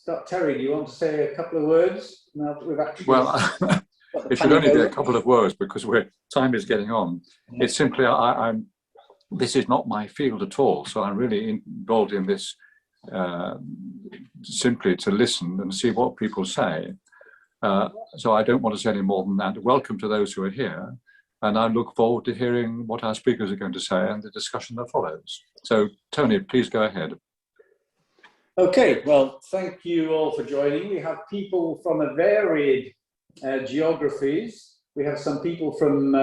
start. Terry, do you want to say a couple of words now that we've actually it should only be a couple of words because time is getting on. Yeah. It's simply, this is not my field at all, so I'm really involved in this simply to listen and see what people say. So I don't want to say any more than that. Welcome to those who are here, and I look forward to hearing what our speakers are going to say and the discussion that follows. So, Tony, please go ahead. Okay, well, thank you all for joining. We have people from a varied geographies. We have some people from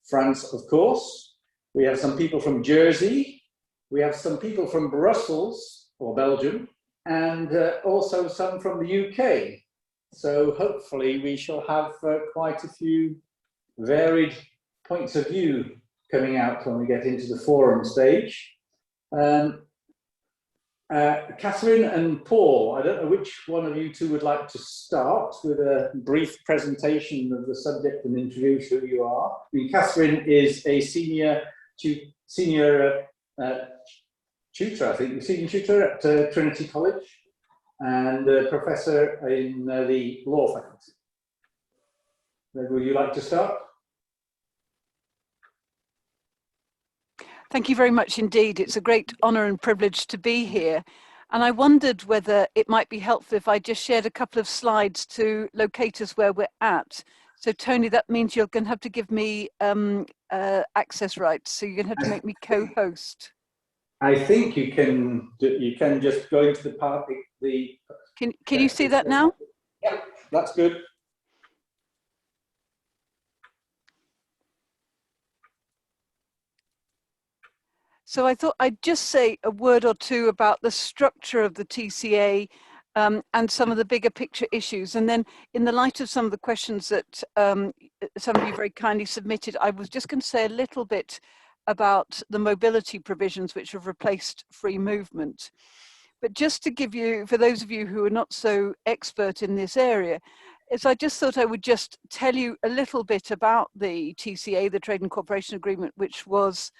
France, of course. We have some people from Jersey. We have some people from Brussels or Belgium, and also some from the UK. So hopefully we shall have quite a few varied points of view coming out when we get into the forum stage. Catherine and Paul, I don't know which one of you two would like to start with a brief presentation of the subject and introduce who you are. I mean, Catherine is a senior tutor, I think, senior tutor at Trinity College and a professor in the law faculty. Would you like to start? Thank you very much indeed. It's a great honour and privilege to be here. And I wondered whether it might be helpful if I just shared a couple of slides to locate us where we're at. So Tony, that means you're going to have to give me access rights. So you're going to have to make me co-host. I think you can just go into the part. Can you see that now? Yeah, that's good. So I thought I'd just say a word or two about the structure of the TCA and some of the bigger picture issues. And then in the light of some of the questions that some of you very kindly submitted, I was just going to say a little bit about the mobility provisions which have replaced free movement. But just to give you, for those of you who are not so expert in this area, I just thought I would just tell you a little bit about the TCA, the Trade and Cooperation Agreement, which was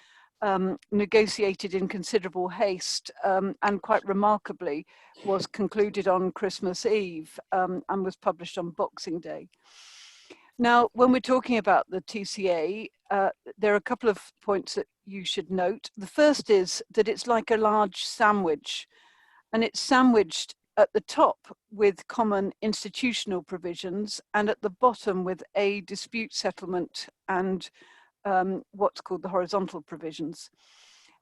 negotiated in considerable haste and quite remarkably was concluded on Christmas Eve and was published on Boxing Day. Now, when we're talking about the TCA, there are a couple of points that you should note. The first is that it's like a large sandwich, and it's sandwiched at the top with common institutional provisions and at the bottom with a dispute settlement and what's called the horizontal provisions.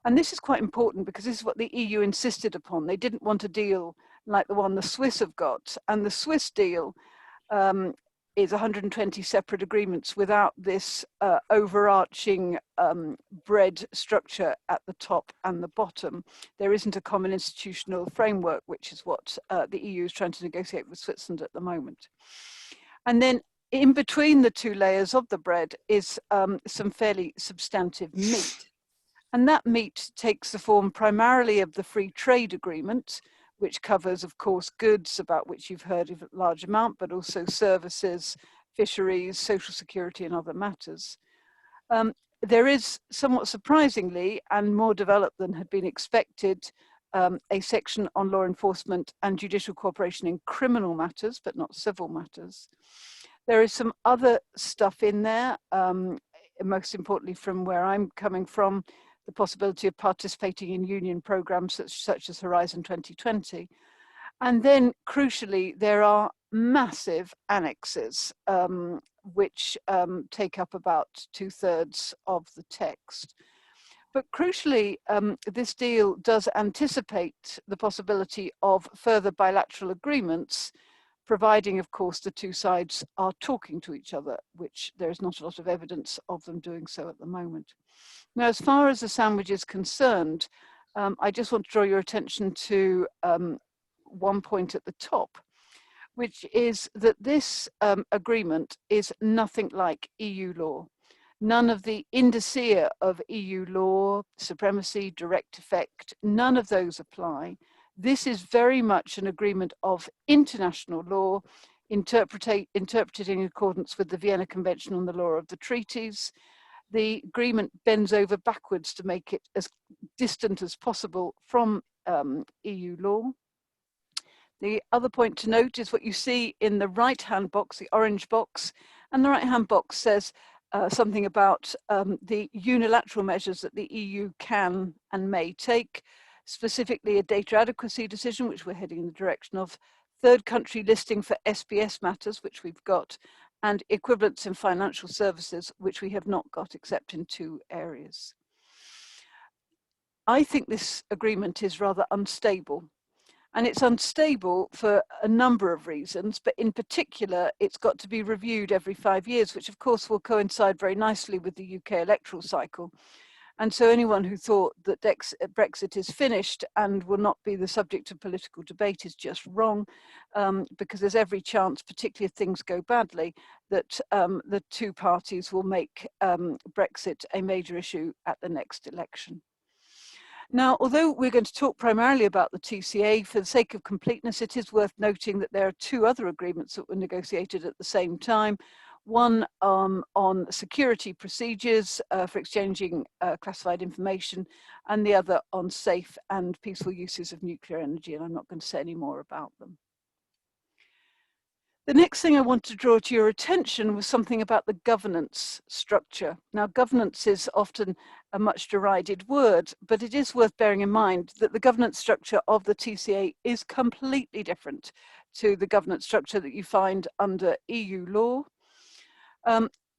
And this is quite important because this is what the EU insisted upon. They didn't want a deal like the one the Swiss have got. And the Swiss deal is 120 separate agreements without this overarching bread structure at the top and the bottom. There isn't a common institutional framework, which is what the EU is trying to negotiate with Switzerland at the moment. And then in between the two layers of the bread is some fairly substantive meat. And that meat takes the form primarily of the free trade agreement, which covers, of course, goods about which you've heard of a large amount, but also services, fisheries, social security, and other matters. There is, somewhat surprisingly, and more developed than had been expected, a section on law enforcement and judicial cooperation in criminal matters, but not civil matters. There is some other stuff in there, most importantly from where I'm coming from, the possibility of participating in union programs such as Horizon 2020. And then crucially, there are massive annexes, which take up about 2/3 of the text. But crucially, this deal does anticipate the possibility of further bilateral agreements, providing, of course, the two sides are talking to each other, which there is not a lot of evidence of them doing so at the moment. Now, as far as the sandwich is concerned, I just want to draw your attention to one point at the top, which is that this agreement is nothing like EU law. None of the indicia of EU law, supremacy, direct effect, none of those apply. This is very much an agreement of international law, interpreted in accordance with the Vienna Convention on the Law of the Treaties. The agreement bends over backwards to make it as distant as possible from EU law. The other point to note is what you see in the right-hand box, the orange box, and the right-hand box says something about the unilateral measures that the EU can and may take, specifically a data adequacy decision, which we're heading in the direction of, third country listing for SPS matters, which we've got, and equivalence in financial services, which we have not got, except in 2 areas. I think this agreement is rather unstable. And it's unstable for a number of reasons, but in particular, it's got to be reviewed every 5 years, which of course will coincide very nicely with the UK electoral cycle. And so anyone who thought that Brexit is finished and will not be the subject of political debate is just wrong, because there's every chance, particularly if things go badly, that the 2 parties will make Brexit a major issue at the next election. Now, although we're going to talk primarily about the TCA, for the sake of completeness, it is worth noting that there are 2 other agreements that were negotiated at the same time. One on security procedures for exchanging classified information, and the other on safe and peaceful uses of nuclear energy, and I'm not going to say any more about them. The next thing I want to draw to your attention was something about the governance structure. Now, governance is often a much derided word, but it is worth bearing in mind that the governance structure of the TCA is completely different to the governance structure that you find under EU law.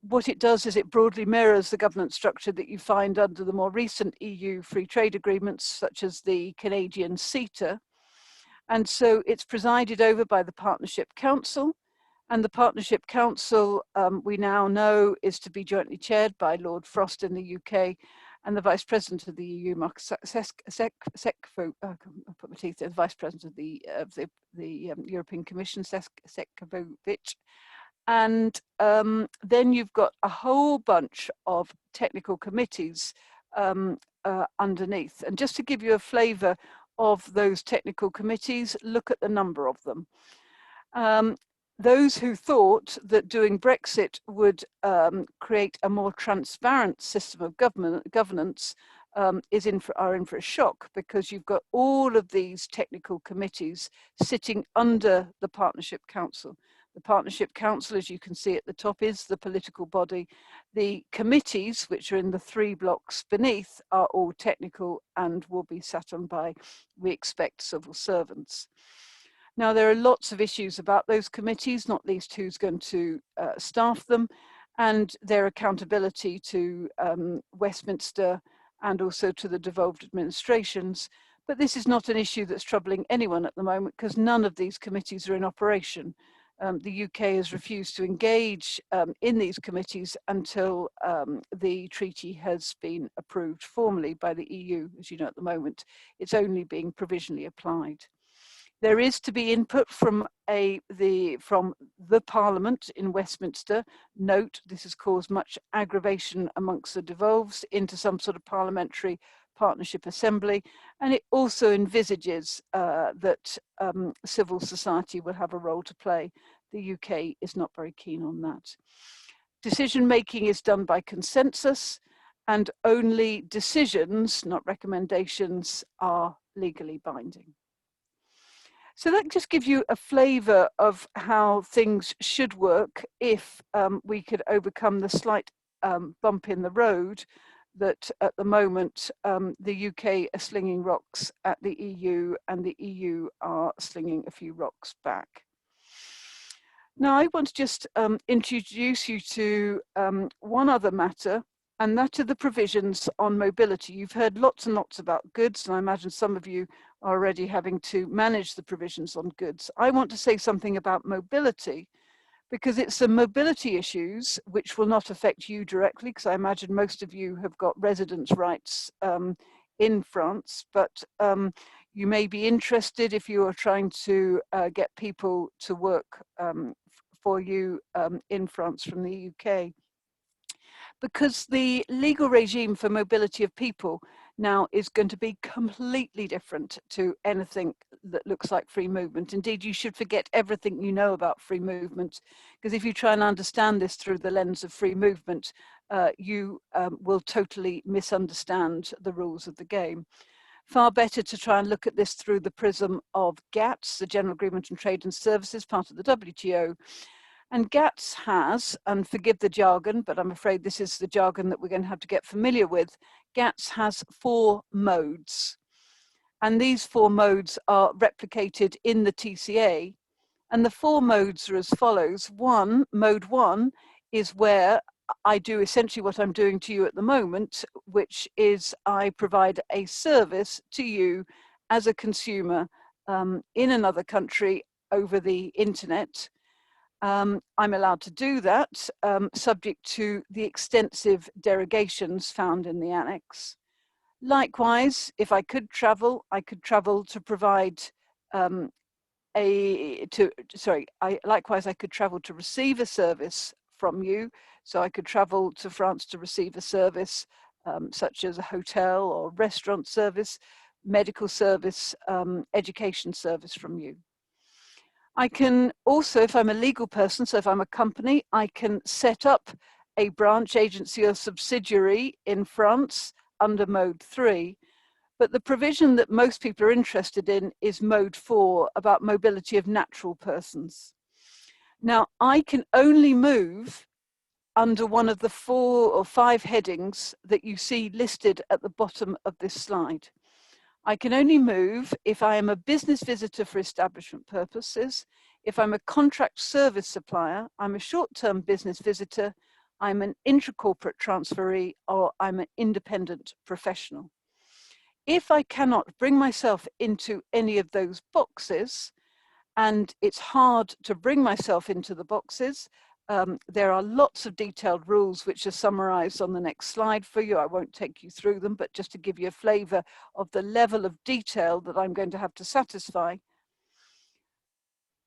What it does is it broadly mirrors the governance structure that you find under the more recent EU free trade agreements, such as the Canadian CETA. And so it's presided over by the Partnership Council, and the Partnership Council, we now know, is to be jointly chaired by Lord Frost in the UK, and the Vice President of the EU, Mark Sefcovic, the Vice President of the European Commission, Sefcovic. And then you've got a whole bunch of technical committees underneath. And just to give you a flavour of those technical committees, look at the number of them. Those who thought that doing Brexit would create a more transparent system of governance are in for a shock, because you've got all of these technical committees sitting under the Partnership Council. The Partnership Council, as you can see at the top, is the political body. The committees, which are in the 3 blocks beneath, are all technical and will be sat on by, we expect, civil servants. Now, there are lots of issues about those committees, not least who's going to staff them, and their accountability to Westminster and also to the devolved administrations. But this is not an issue that's troubling anyone at the moment, because none of these committees are in operation. The UK has refused to engage in these committees until the treaty has been approved formally by the EU. As you know, at the moment, it's only being provisionally applied. There is to be input from the Parliament in Westminster. Note, this has caused much aggravation amongst the devolves into some sort of parliamentary partnership assembly, and it also envisages that civil society will have a role to play. The UK is not very keen on that. Decision making is done by consensus, and only decisions, not recommendations, are legally binding. So that just gives you a flavour of how things should work if we could overcome the slight bump in the road that at the moment the UK are slinging rocks at the EU, and the EU are slinging a few rocks back. Now, I want to just introduce you to one other matter, and that are the provisions on mobility. You've heard lots and lots about goods, and I imagine some of you are already having to manage the provisions on goods. I want to say something about mobility, because it's the mobility issues which will not affect you directly, because I imagine most of you have got residence rights in France, but you may be interested if you are trying to get people to work for you in France from the UK. Because the legal regime for mobility of people now is going to be completely different to anything that looks like free movement. Indeed, you should forget everything you know about free movement, because if you try and understand this through the lens of free movement, you will totally misunderstand the rules of the game. Far better to try and look at this through the prism of GATS, the General Agreement on Trade and Services, part of the WTO. And GATS has, and forgive the jargon, but I'm afraid this is the jargon that we're going to have to get familiar with, GATS has 4 modes. And these 4 modes are replicated in the TCA. And the 4 modes are as follows. Mode 1 is where I do essentially what I'm doing to you at the moment, which is I provide a service to you as a consumer in another country over the internet. I'm allowed to do that subject to the extensive derogations found in the annex. Likewise, if I could travel to provide likewise I could travel to receive a service from you. So I could travel to France to receive a service such as a hotel or restaurant service, medical service, education service from you. I can also, if I'm a legal person, so if I'm a company, I can set up a branch, agency or subsidiary in France under mode 3. But the provision that most people are interested in is mode 4, about mobility of natural persons. Now, I can only move under one of the 4 or 5 headings that you see listed at the bottom of this slide. I can only move if I am a business visitor for establishment purposes, if I'm a contract service supplier, I'm a short-term business visitor, I'm an intra-corporate transferee, or I'm an independent professional. If I cannot bring myself into any of those boxes, and it's hard to bring myself into the boxes, there are lots of detailed rules which are summarized on the next slide for you. I won't take you through them, but just to give you a flavor of the level of detail that I'm going to have to satisfy.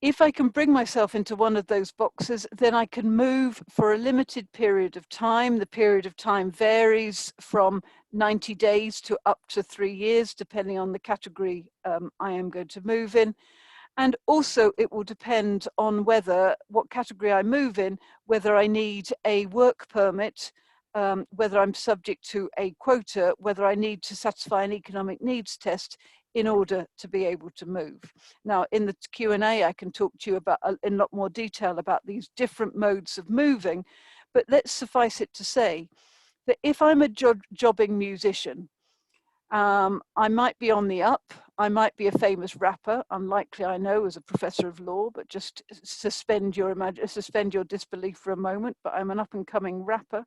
If I can bring myself into one of those boxes, then I can move for a limited period of time. The period of time varies from 90 days to up to 3 years, depending on the category I am going to move in. And also it will depend on what category I move in, whether I need a work permit, whether I'm subject to a quota, whether I need to satisfy an economic needs test in order to be able to move. Now, in the Q&A, I can talk to you about in a lot more detail about these different modes of moving, but let's suffice it to say that if I'm a jobbing musician, I might be on the up, I might be a famous rapper, unlikely I know as a professor of law, but just suspend your disbelief for a moment, but I'm an up and coming rapper,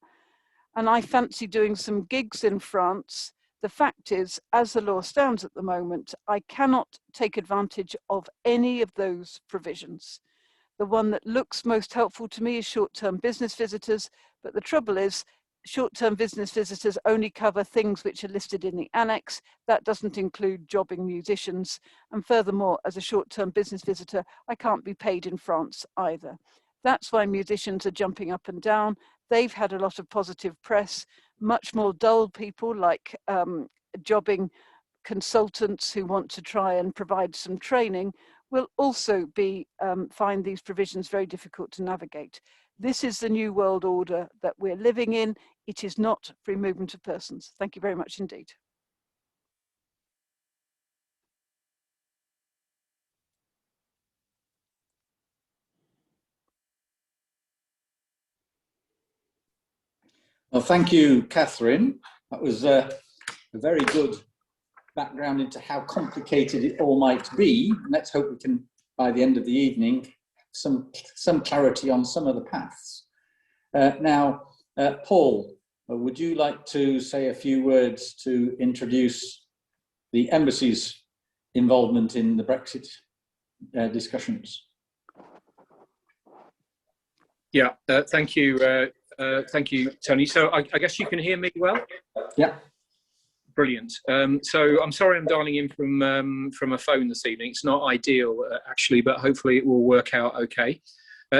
and I fancy doing some gigs in France. The fact is, as the law stands at the moment, I cannot take advantage of any of those provisions. The one that looks most helpful to me is short-term business visitors, but the trouble is, short-term business visitors only cover things which are listed in the annex. That doesn't include jobbing musicians. And furthermore, as a short-term business visitor, I can't be paid in France either. That's why musicians are jumping up and down. They've had a lot of positive press. Much more dull people like jobbing consultants who want to try and provide some training will also find these provisions very difficult to navigate. This is the new world order that we're living in. It is not free movement of persons. Thank you very much indeed. Well, thank you, Catherine. That was a very good background into how complicated it all might be. Let's hope we can, by the end of the evening, some clarity on some of the paths. Now, Paul, would you like to say a few words to introduce the embassy's involvement in the Brexit discussions? Yeah, thank you, Tony. So I guess you can hear me well? Yeah. Brilliant. So I'm sorry I'm dialing in from a phone this evening. It's not ideal, actually, but hopefully it will work out okay.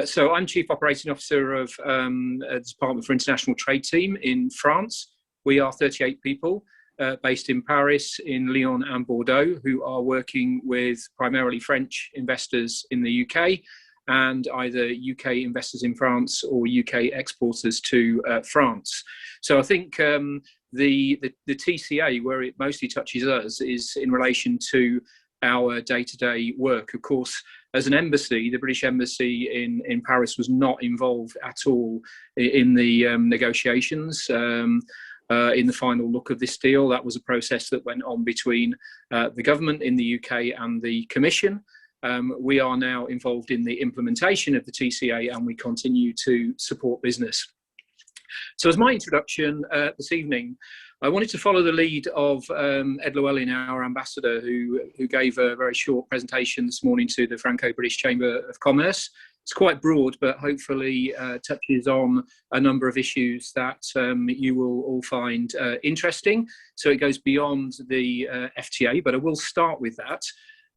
So I'm Chief Operating Officer of the Department for International Trade team in France. We are 38 people based in Paris, in Lyon and Bordeaux, who are working with primarily French investors in the UK and either UK investors in France or UK exporters to France. So I think the TCA, where it mostly touches us, is in relation to our day-to-day work. Of course, as an embassy, the British Embassy in Paris was not involved at all in the negotiations. In the final look of this deal, that was a process that went on between the government in the UK and the Commission. We are now involved in the implementation of the TCA, and we continue to support business. So as my introduction this evening, I wanted to follow the lead of Ed Llewellyn, our ambassador, who gave a very short presentation this morning to the Franco-British Chamber of Commerce. It's quite broad, but hopefully touches on a number of issues that you will all find interesting. So it goes beyond the FTA, but I will start with that.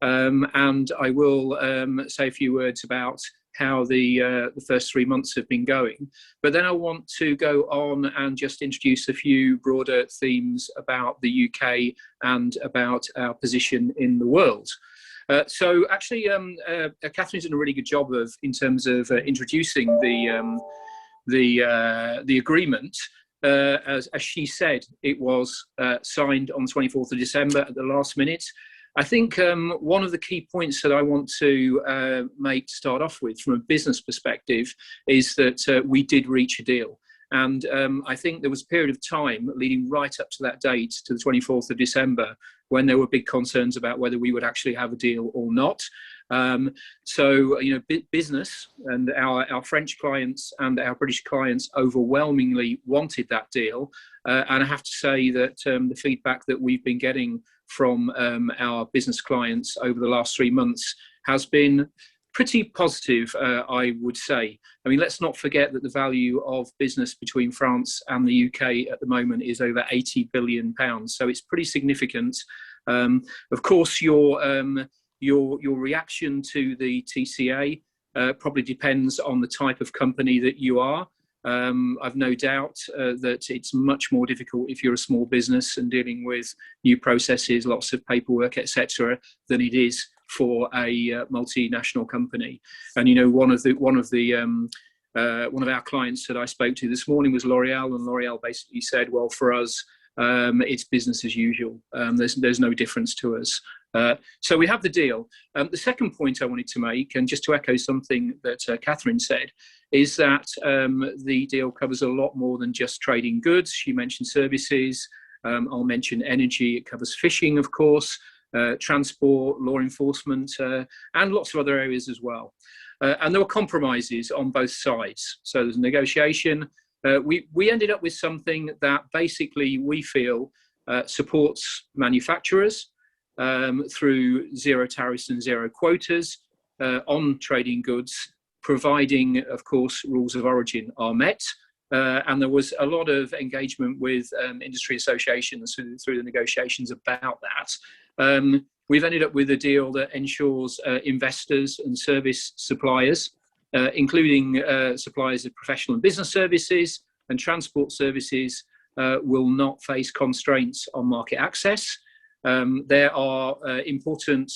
And I will say a few words about how the first 3 months have been going. But then I want to go on and just introduce a few broader themes about the UK and about our position in the world. So actually, Catherine's done a really good job in terms of introducing the agreement. As she said, it was signed on 24th of December at the last minute. I think one of the key points that I want to make to start off with from a business perspective is that we did reach a deal. And I think there was a period of time leading right up to that date, to the 24th of December, when there were big concerns about whether we would actually have a deal or not. So, you know, business and our French clients and our British clients overwhelmingly wanted that deal. And I have to say that the feedback that we've been getting from our business clients over the last 3 months has been pretty positive, I would say. I mean, let's not forget that the value of business between France and the UK at the moment is over £80 billion. So it's pretty significant. Of course, your reaction to the TCA probably depends on the type of company that you are. I've no doubt that it's much more difficult if you're a small business and dealing with new processes, lots of paperwork, etc., than it is for a multinational company. And you know, one of our clients that I spoke to this morning was L'Oreal, and L'Oreal basically said, "Well, for us, it's business as usual. There's no difference to us." So we have the deal. The second point I wanted to make, and just to echo something that Catherine said, is that the deal covers a lot more than just trading goods. She mentioned services. I'll mention energy. It covers fishing, of course, transport, law enforcement, and lots of other areas as well. And there were compromises on both sides. So there's a negotiation. We ended up with something that basically we feel supports manufacturers through zero tariffs and zero quotas on trading goods, providing, of course, rules of origin are met. And there was a lot of engagement with industry associations through the negotiations about that. We've ended up with a deal that ensures investors and service suppliers, including suppliers of professional and business services and transport services, will not face constraints on market access. There are important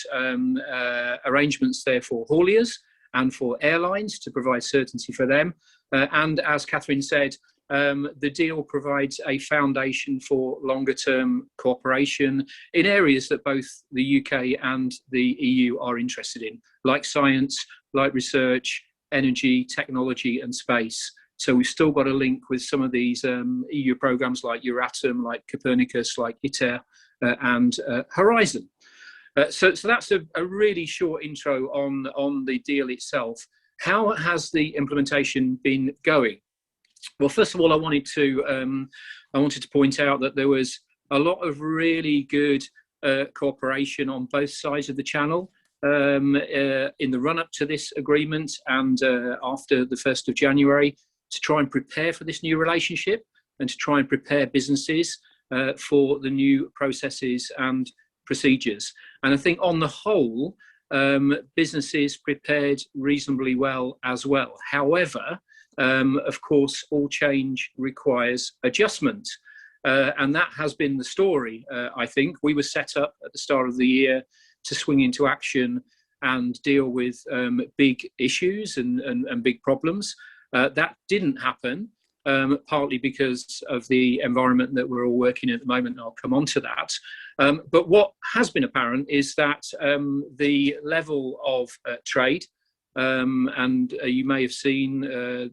arrangements there for hauliers and for airlines to provide certainty for them. And as Catherine said, the deal provides a foundation for longer term cooperation in areas that both the UK and the EU are interested in, like science, like research, energy, technology and space. So we've still got a link with some of these EU programs like Euratom, like Copernicus, like ITER and Horizon. So that's a really short intro on the deal itself. How has the implementation been going? Well, first of all, I wanted to point out that there was a lot of really good cooperation on both sides of the channel in the run-up to this agreement and after the 1st of January to try and prepare for this new relationship and to try and prepare businesses for the new processes and procedures. And I think on the whole, businesses prepared reasonably well as well. However, of course, all change requires adjustment. And that has been the story, I think. We were set up at the start of the year to swing into action and deal with big issues and big problems. That didn't happen. partly because of the environment that we're all working in at the moment, and I'll come on to that. But what has been apparent is that the level of trade, and you may have seen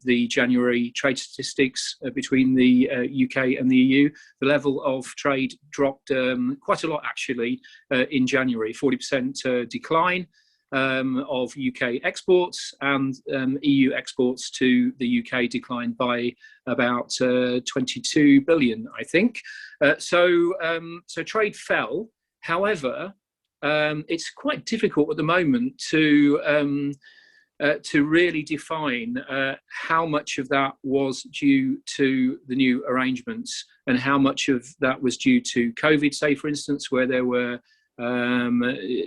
the January trade statistics between the UK and the EU. The level of trade dropped quite a lot, actually, in January, 40% decline of UK exports, and EU exports to the UK declined by about 22 billion, I think. So trade fell. However, it's quite difficult at the moment to really define how much of that was due to the new arrangements and how much of that was due to COVID, say, for instance, where there were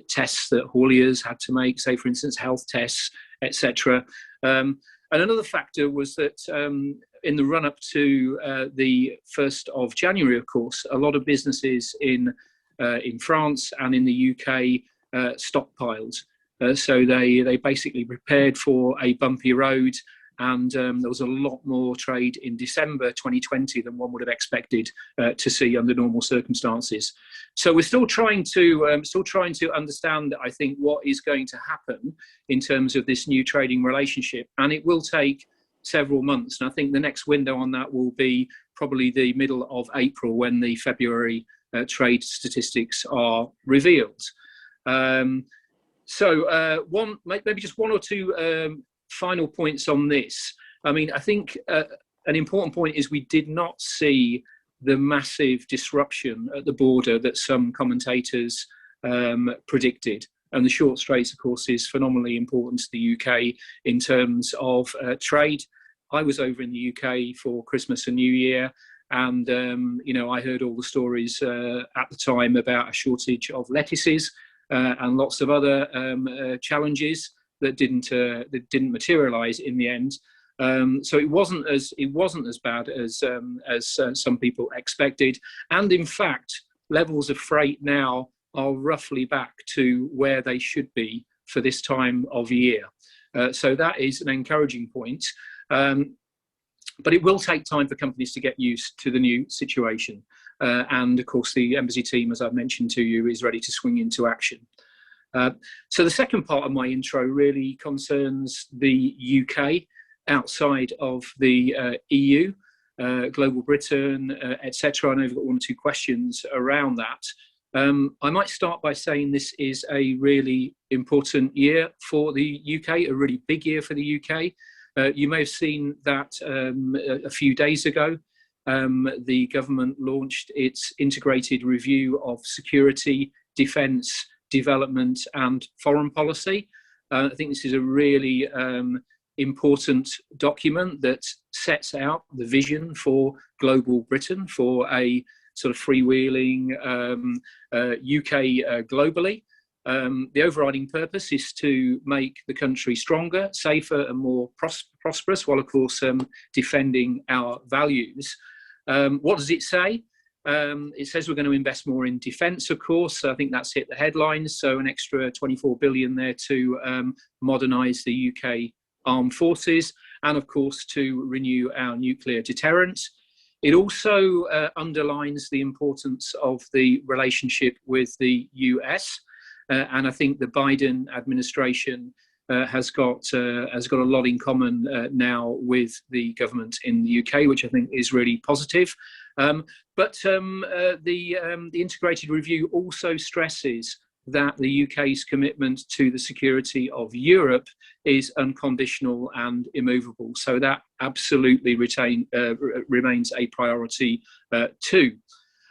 tests that hauliers had to make, say, for instance, health tests, etc. And another factor was that in the run-up to the 1st of January, of course, a lot of businesses in France and in the UK stockpiled. So they basically prepared for a bumpy road, and there was a lot more trade in December 2020 than one would have expected to see under normal circumstances. So we're still trying to understand, I think, what is going to happen in terms of this new trading relationship, and it will take several months. And I think the next window on that will be probably the middle of April, when the February trade statistics are revealed. So maybe just one or two final points on this. I mean, I think an important point is we did not see the massive disruption at the border that some commentators predicted. And the short straits, of course, is phenomenally important to the UK in terms of trade. I was over in the UK for Christmas and New Year, and I heard all the stories at the time about a shortage of lettuces and lots of other challenges that didn't materialise in the end. So it wasn't as bad as some people expected, and in fact, levels of freight now are roughly back to where they should be for this time of year. So that is an encouraging point. But it will take time for companies to get used to the new situation. And of course, the embassy team, as I've mentioned to you, is ready to swing into action. So the second part of my intro really concerns the UK outside of the EU, global Britain, etc. I know we've got one or two questions around that. I might start by saying this is a really important year for the UK, a really big year for the UK. You may have seen that a few days ago, the government launched its integrated review of security, defence, development and foreign policy. I think this is a really important document that sets out the vision for global Britain, for a sort of freewheeling UK globally. The overriding purpose is to make the country stronger, safer and more prosperous, while of course defending our values. What does it say? It says we're going to invest more in defence, of course. I think that's hit the headlines. So an extra 24 billion there to modernise the UK armed forces, and of course to renew our nuclear deterrent. It also underlines the importance of the relationship with the US. And I think the Biden administration has got a lot in common now with the government in the UK, which I think is really positive. But the integrated review also stresses that the UK's commitment to the security of Europe is unconditional and immovable. So that absolutely remains a priority too.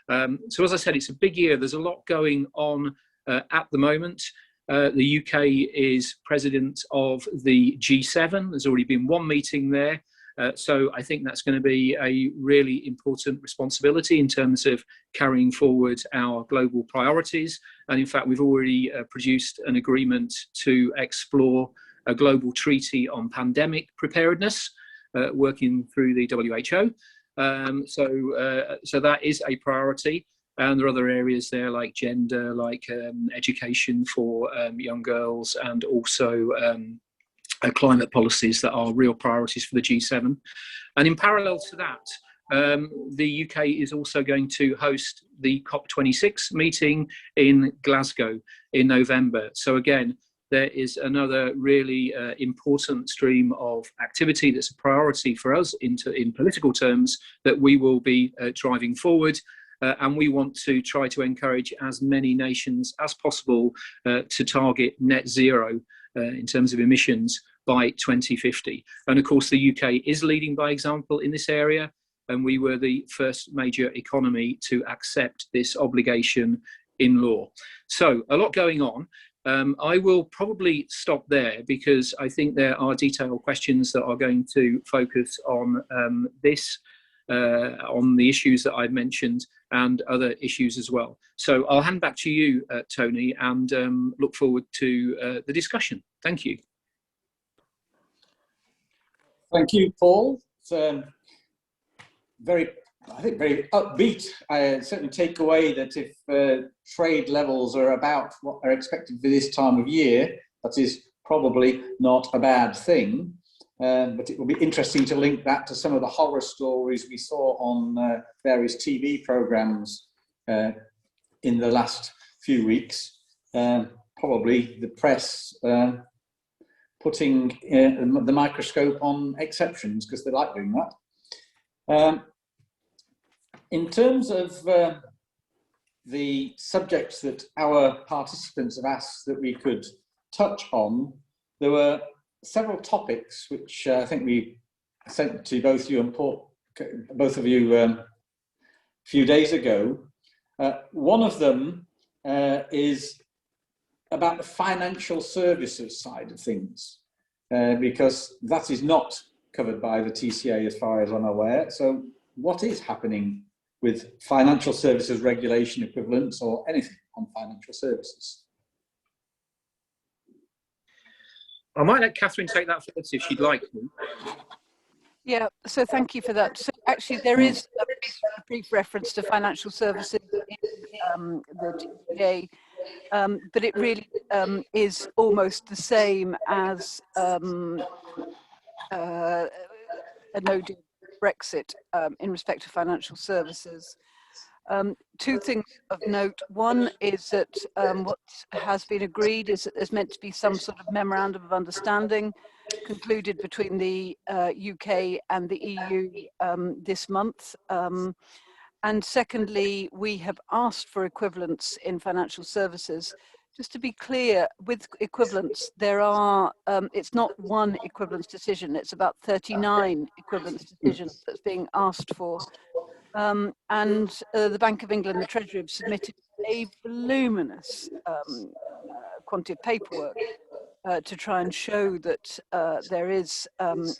So as I said, it's a big year. There's a lot going on at the moment. The UK is president of the G7. There's already been one meeting there. So I think that's going to be a really important responsibility in terms of carrying forward our global priorities. And in fact, we've already produced an agreement to explore a global treaty on pandemic preparedness, working through the WHO. So that is a priority. And there are other areas there like gender, like education for young girls, and also climate policies that are real priorities for the G7. And in parallel to that, the UK is also going to host the COP26 meeting in Glasgow in November. So again, there is another really important stream of activity that's a priority for us in political terms that we will be driving forward. And we want to try to encourage as many nations as possible to target net zero in terms of emissions by 2050. And of course, the UK is leading by example in this area. And we were the first major economy to accept this obligation in law. So a lot going on. I will probably stop there because I think there are detailed questions that are going to focus on on the issues that I've mentioned and other issues as well. So I'll hand back to you, Tony, and look forward to the discussion. Thank you. Thank you, Paul. It's very upbeat. I certainly take away that if trade levels are about what are expected for this time of year, that is probably not a bad thing. But it will be interesting to link that to some of the horror stories we saw on various TV programs in the last few weeks. Probably the press putting the microscope on exceptions because they like doing that. In terms of the subjects that our participants have asked that we could touch on, there were several topics which I think we sent to both you and Paul, both of you a few days ago. One of them is about the financial services side of things, because that is not covered by the TCA as far as I'm aware. So what is happening with financial services regulation equivalents or anything on financial services? I might let Catherine take that first if she'd like to. Yeah, so thank you for that. So actually there is a brief reference to financial services in the TCA, but it really is almost the same as a no-deal Brexit in respect to financial services. Two things of note. One is that what has been agreed is that there's meant to be some sort of memorandum of understanding concluded between the UK and the EU this month. And secondly, we have asked for equivalents in financial services. Just to be clear, with equivalents, there are, it's not one equivalence decision, it's about 39 equivalence decisions that's being asked for. And the Bank of England, the Treasury, have submitted a voluminous quantity of paperwork to try and show that there is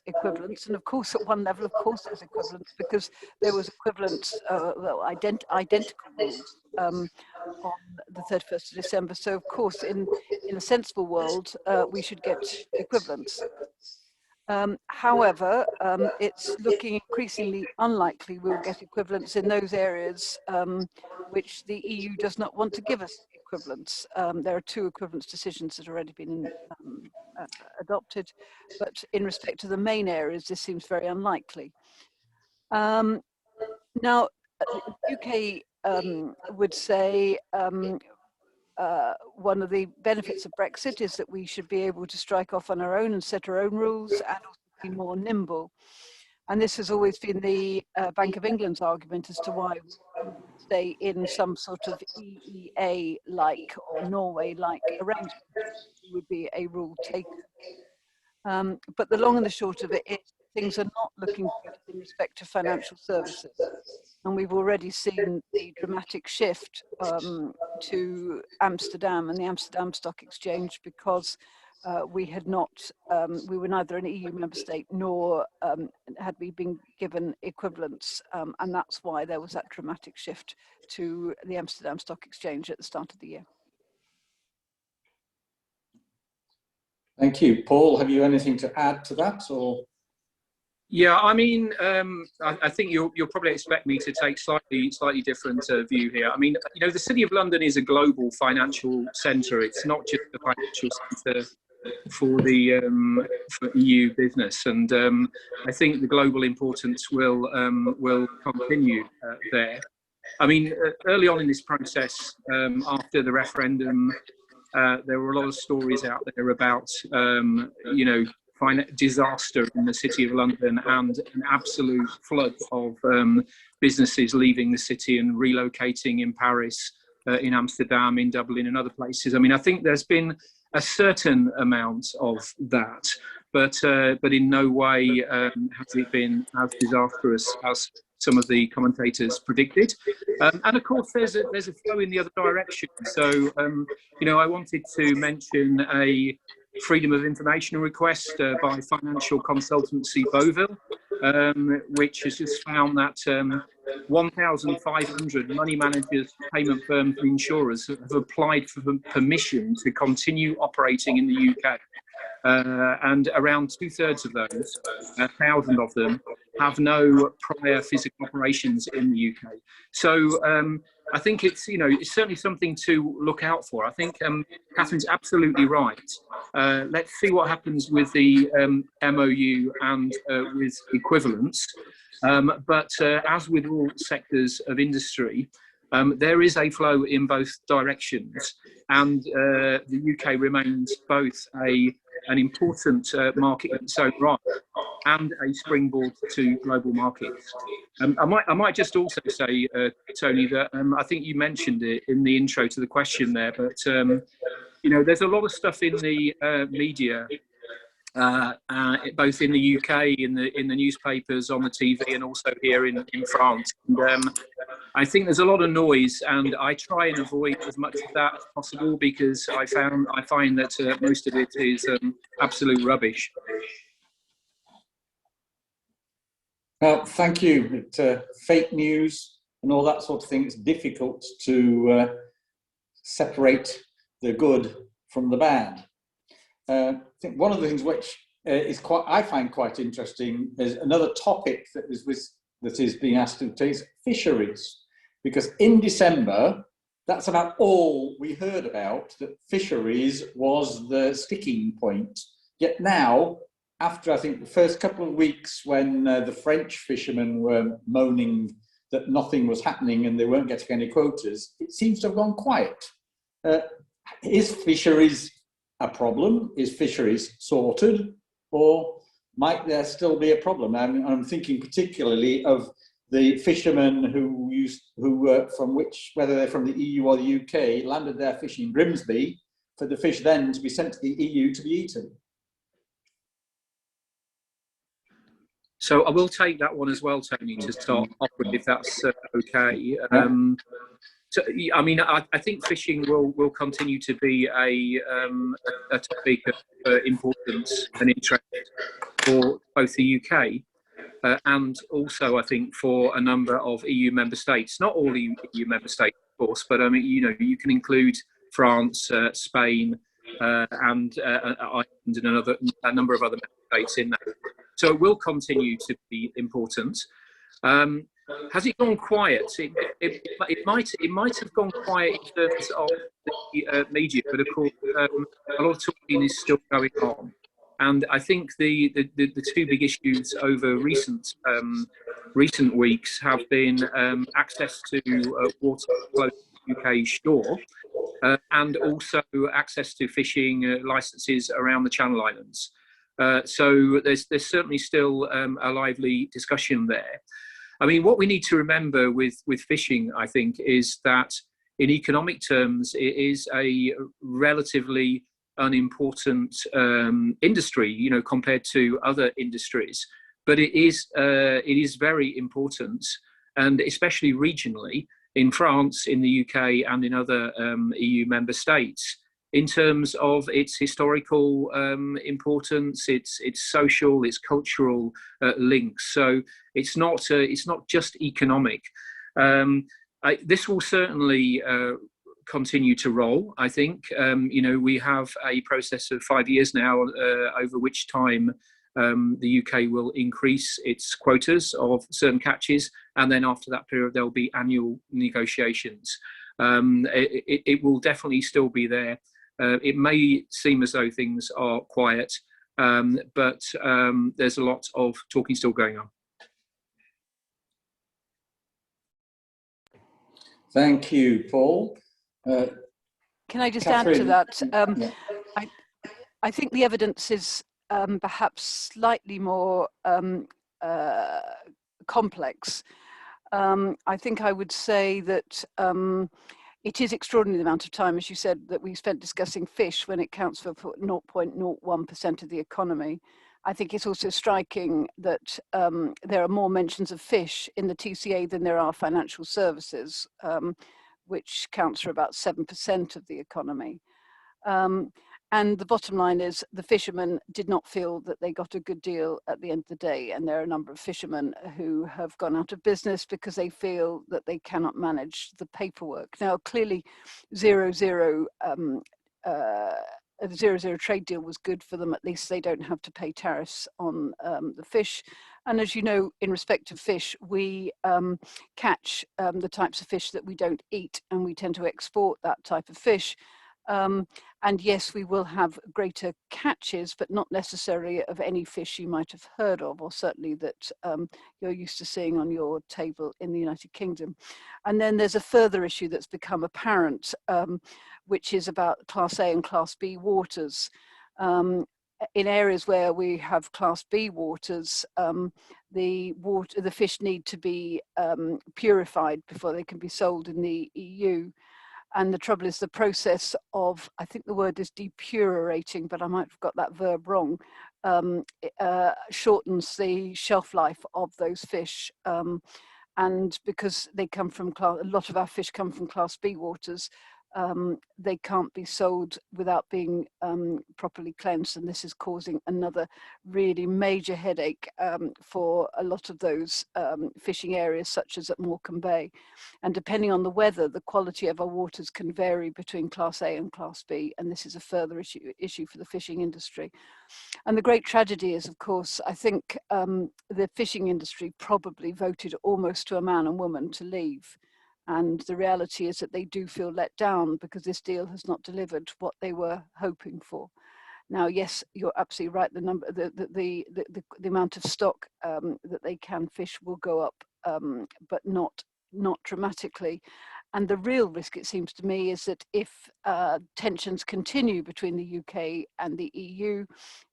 equivalence. And of course, at one level, of course, there's equivalence because there was equivalence, well, identical rules on the 31st of December. So of course, in a sensible world, we should get equivalence. However, it's looking increasingly unlikely we'll get equivalence in those areas which the EU does not want to give us equivalence. There are two equivalence decisions that have already been adopted, but in respect to the main areas, this seems very unlikely. Now, UK would say one of the benefits of Brexit is that we should be able to strike off on our own and set our own rules and also be more nimble. And this has always been the Bank of England's argument as to why we would stay in some sort of EEA-like or Norway-like arrangement. It would be a rule taker. But the long and the short of it is things are not looking good in respect to financial services. And we've already seen the dramatic shift to Amsterdam and the Amsterdam Stock Exchange because we were neither an EU member state nor had we been given equivalence. And that's why there was that dramatic shift to the Amsterdam Stock Exchange at the start of the year. Thank you. Paul, have you anything to add to that? Or? Yeah, I mean, I think you'll probably expect me to take slightly different view here. I mean, you know, the City of London is a global financial centre. It's not just a financial centre for EU business, and I think the global importance will continue there. I mean, early on in this process, after the referendum, there were a lot of stories out there about, disaster in the City of London and an absolute flood of businesses leaving the city and relocating in Paris, in Amsterdam, in Dublin, and other places. I mean, I think there's been a certain amount of that, but in no way has it been as disastrous as some of the commentators predicted. And of course, there's a flow in the other direction. So, I wanted to mention a Freedom of Information request by financial consultancy Boville, which has just found that 1,500 money managers, payment firms and insurers have applied for permission to continue operating in the UK. And around 2/3 of those, 1,000 of them, have no prior physical operations in the UK. So I think it's certainly something to look out for. I think Catherine's absolutely right. Let's see what happens with the MOU and with equivalence. But as with all sectors of industry, there is a flow in both directions, and the UK remains both an important market in its own right and a springboard to global markets. I might just also say, Tony, that I think you mentioned it in the intro to the question there, but there's a lot of stuff in the media, both in the UK, in the newspapers, on the TV, and also here in France. And, I think there's a lot of noise, and I try and avoid as much of that as possible, because I find that most of it is absolute rubbish. Well, thank you. Fake news and all that sort of thing, it's difficult to separate the good from the bad. I think one of the things which I find quite interesting is another topic that is being asked to take is fisheries, because in December, that's about all we heard about, that fisheries was the sticking point. Yet now, after I think the first couple of weeks when the French fishermen were moaning that nothing was happening and they weren't getting any quotas, it seems to have gone quiet. Is fisheries a problem? Is fisheries sorted? Or might there still be a problem? I'm thinking particularly of the fishermen whether they're from the EU or the UK, landed their fish in Grimsby, for the fish then to be sent to the EU to be eaten. So I will take that one as well, Tony, to start off with, if that's okay. So, I mean, I think fishing will continue to be a topic of importance and interest for both the UK and also, I think, for a number of EU member states. Not all EU member states, of course, but I mean, you can include France, Spain, and Ireland, and a number of other member states in that. So it will continue to be important. Has it gone quiet? It might have gone quiet in terms of the media, but of course a lot of talking is still going on. And I think the two big issues over recent weeks have been access to water close to UK shore, and also access to fishing licenses around the Channel Islands. So there's certainly still a lively discussion there. I mean, what we need to remember with fishing, I think, is that in economic terms, it is a relatively unimportant industry, compared to other industries. But it is very important, and especially regionally in France, in the UK, and in other EU member states, in terms of its historical importance, its social, its cultural links. So it's not just economic. This will certainly continue to roll, I think. We have a process of 5 years now, over which time the UK will increase its quotas of certain catches, and then after that period there'll be annual negotiations. It will definitely still be there. It may seem as though things are quiet, but there's a lot of talking still going on. Thank you, Paul. Can I just Catherine, add to that? yeah. I think the evidence is perhaps slightly more complex. I think I would say that it is extraordinary the amount of time, as you said, that we spent discussing fish when it counts for 0.01% of the economy. I think it's also striking that there are more mentions of fish in the TCA than there are financial services, which counts for about 7% of the economy. And the bottom line is the fishermen did not feel that they got a good deal at the end of the day. And there are a number of fishermen who have gone out of business because they feel that they cannot manage the paperwork. Now, clearly, a zero-zero trade deal was good for them. At least they don't have to pay tariffs on the fish. And as you know, in respect of fish, we catch the types of fish that we don't eat, and we tend to export that type of fish. And yes, we will have greater catches, but not necessarily of any fish you might have heard of, or certainly that you're used to seeing on your table in the United Kingdom. And then there's a further issue that's become apparent, which is about Class A and Class B waters. In areas where we have Class B waters, the fish need to be purified before they can be sold in the EU. And the trouble is the process of, I think the word is depurating, but I might have got that verb wrong, shortens the shelf life of those fish. And because they come from, a lot of our fish come from Class B waters, they can't be sold without being properly cleansed, and this is causing another really major headache for a lot of those fishing areas, such as at Morecambe Bay. And depending on the weather, the quality of our waters can vary between Class A and Class B, and this is a further issue for the fishing industry. And the great tragedy is, of course, I think the fishing industry probably voted almost to a man and woman to leave. And the reality is that they do feel let down because this deal has not delivered what they were hoping for. Now, yes, you're absolutely right. The amount of stock that they can fish will go up, but not dramatically. And the real risk, it seems to me, is that if tensions continue between the UK and the EU,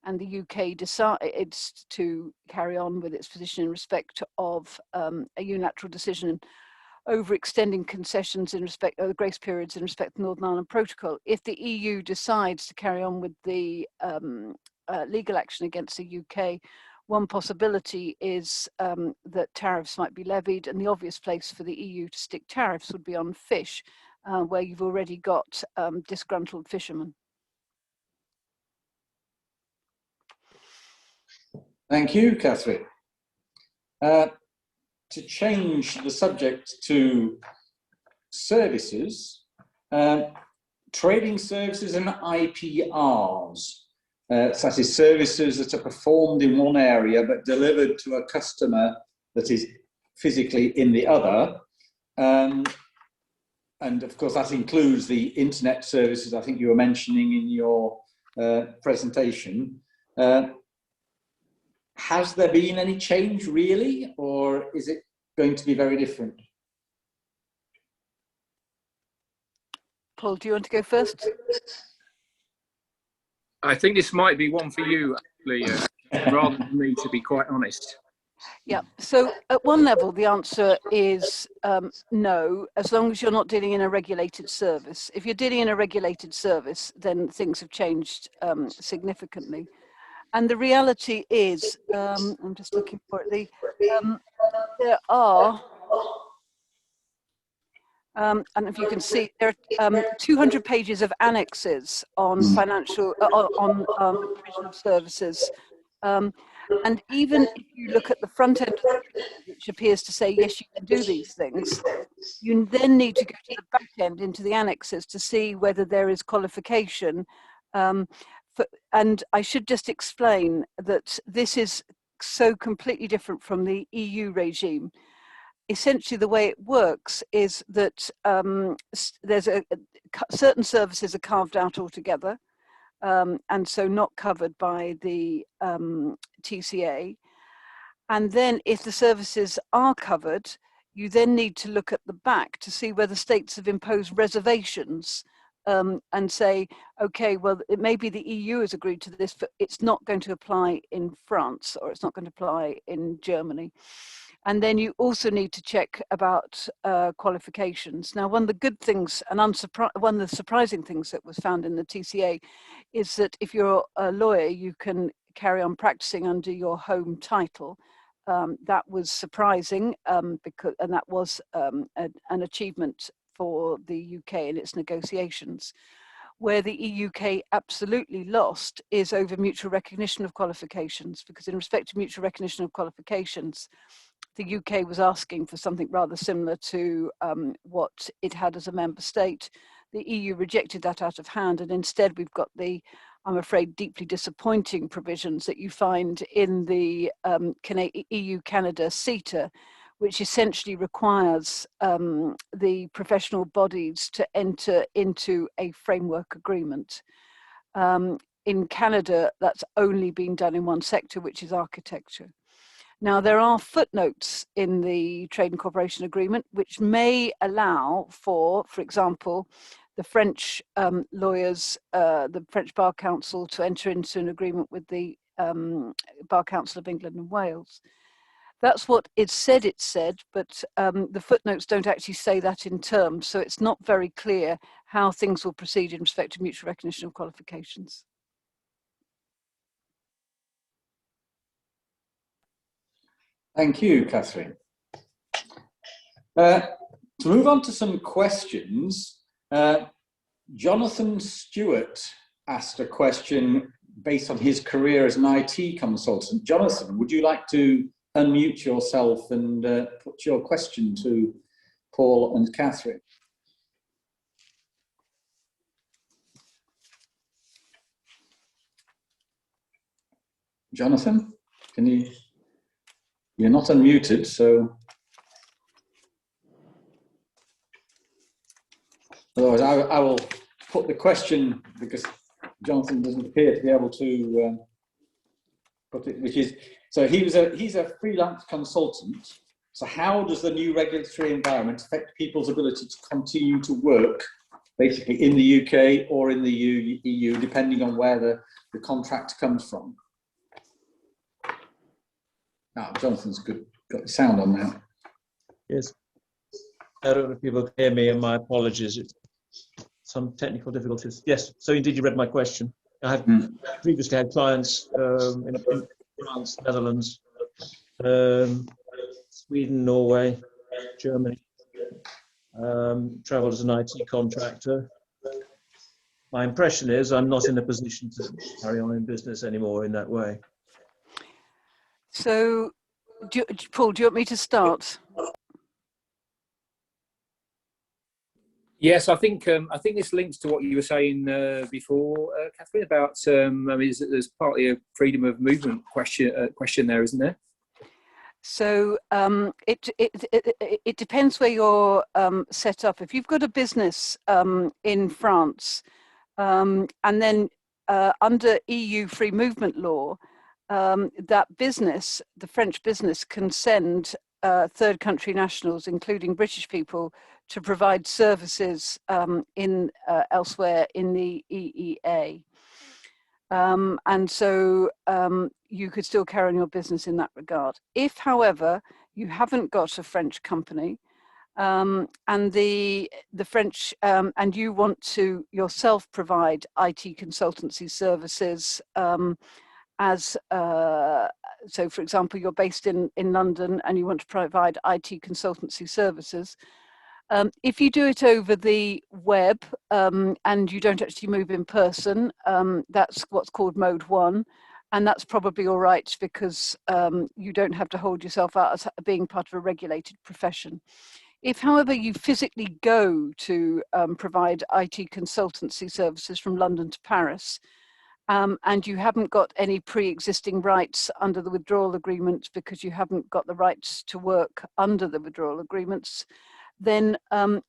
and the UK decides to carry on with its position in respect of a unilateral decision overextending concessions in respect of the grace periods in respect to Northern Ireland Protocol, if the EU decides to carry on with the legal action against the UK, one possibility is that tariffs might be levied, and the obvious place for the EU to stick tariffs would be on fish, where you've already got disgruntled fishermen. Thank you, Catherine. To change the subject to services, trading services and IPRs, that is services that are performed in one area but delivered to a customer that is physically in the other. And of course that includes the internet services I think you were mentioning in your presentation. Has there been any change really, or is it going to be very different? Paul, do you want to go first? I think this might be one for you, actually, rather than me, to be quite honest. Yeah, so at one level, the answer is no, as long as you're not dealing in a regulated service. If you're dealing in a regulated service, then things have changed significantly. And the reality is, I'm just looking for it, there are, and if you can see, there are 200 pages of annexes on financial, on the provision of services. And even if you look at the front end of the treaty, which appears to say, yes, you can do these things, you then need to go to the back end into the annexes to see whether there is qualification. And I should just explain that this is so completely different from the EU regime. essentially the way it works is that there's certain services are carved out altogether, and so not covered by the TCA. And then if the services are covered, you then need to look at the back to see whether states have imposed reservations, and say, okay, well, it may be the EU has agreed to this, but it's not going to apply in France, or it's not going to apply in Germany. And then you also need to check about qualifications. Now, one of the good things, and one of the surprising things that was found in the TCA is that if you're a lawyer, you can carry on practicing under your home title. That was surprising, and that was an achievement for the UK in its negotiations. Where the EUK absolutely lost is over mutual recognition of qualifications, because in respect to mutual recognition of qualifications, the UK was asking for something rather similar to what it had as a member state. The EU rejected that out of hand, and instead we've got the, I'm afraid, deeply disappointing provisions that you find in the EU-Canada CETA, which essentially requires the professional bodies to enter into a framework agreement. In Canada, that's only been done in one sector, which is architecture. Now, there are footnotes in the Trade and Cooperation Agreement which may allow for example, the French lawyers, the French Bar Council, to enter into an agreement with the Bar Council of England and Wales. That's what it said, but the footnotes don't actually say that in terms, so it's not very clear how things will proceed in respect to mutual recognition of qualifications. Thank you, Catherine. To move on to some questions, Jonathan Stewart asked a question based on his career as an IT consultant. Jonathan, would you like to unmute yourself and put your question to Paul and Catherine? Jonathan, can you? You're not unmuted, so. Otherwise, I will put the question, because Jonathan doesn't appear to be able to put it, which is, so he's a freelance consultant. So how does the new regulatory environment affect people's ability to continue to work, basically in the UK or in the EU, depending on where the contract comes from? Ah, Jonathan's got the sound on now. Yes. I don't know if people can hear me, and my apologies. It's some technical difficulties. Yes, so indeed you read my question. I have previously had clients in France, Netherlands, Sweden, Norway, Germany, travelled as an IT contractor. My impression is I'm not in a position to carry on in business anymore in that way. So, Paul, do you want me to start? Yes, I think this links to what you were saying before, Catherine, about I mean, there's partly a freedom of movement question there, isn't there? So it depends where you're set up. If you've got a business in France, and then under EU free movement law, that business, the French business, can send third country nationals, including British people, to provide services in elsewhere in the EEA. And so you could still carry on your business in that regard. If, however, you haven't got a French company and the French, and you want to yourself provide IT consultancy services so for example, you're based in London and you want to provide IT consultancy services, if you do it over the web and you don't actually move in person, that's what's called mode 1. And that's probably all right, because you don't have to hold yourself out as being part of a regulated profession. If, however, you physically go to provide IT consultancy services from London to Paris, and you haven't got any pre-existing rights under the withdrawal agreement because you haven't got the rights to work under the withdrawal agreements, then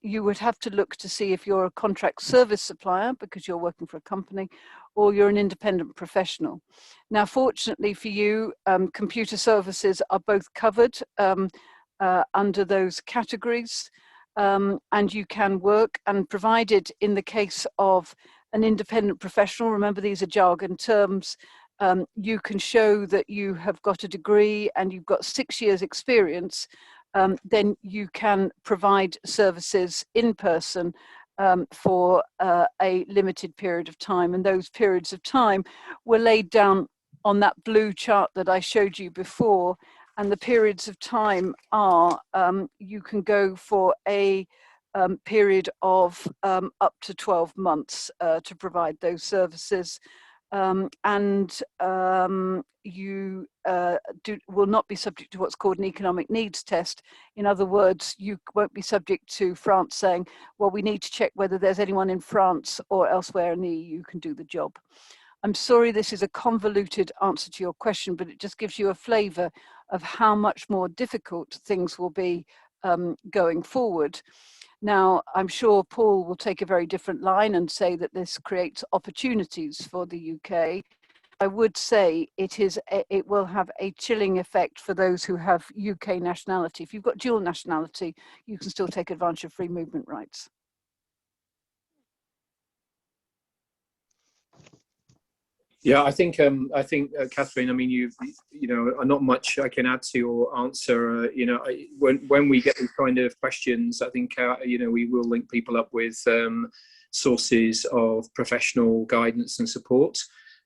you would have to look to see if you're a contract service supplier because you're working for a company, or you're an independent professional. Now, fortunately for you, computer services are both covered under those categories, and you can work, and provided in the case of an independent professional, remember these are jargon terms, you can show that you have got a degree and you've got 6 years experience, then you can provide services in person for a limited period of time. And those periods of time were laid down on that blue chart that I showed you before. And the periods of time are, you can go for a period of up to 12 months to provide those services. You will not be subject to what's called an economic needs test. In other words, you won't be subject to France saying, well, we need to check whether there's anyone in France or elsewhere in the EU who can do the job. I'm sorry this is a convoluted answer to your question, but it just gives you a flavour of how much more difficult things will be going forward. Now, I'm sure Paul will take a very different line and say that this creates opportunities for the UK. I would say it will have a chilling effect for those who have UK nationality. If you've got dual nationality, you can still take advantage of free movement rights. Yeah, I think Catherine, I mean, you know, not much I can add to your answer. You know, when we get these kind of questions, I think you know, we will link people up with sources of professional guidance and support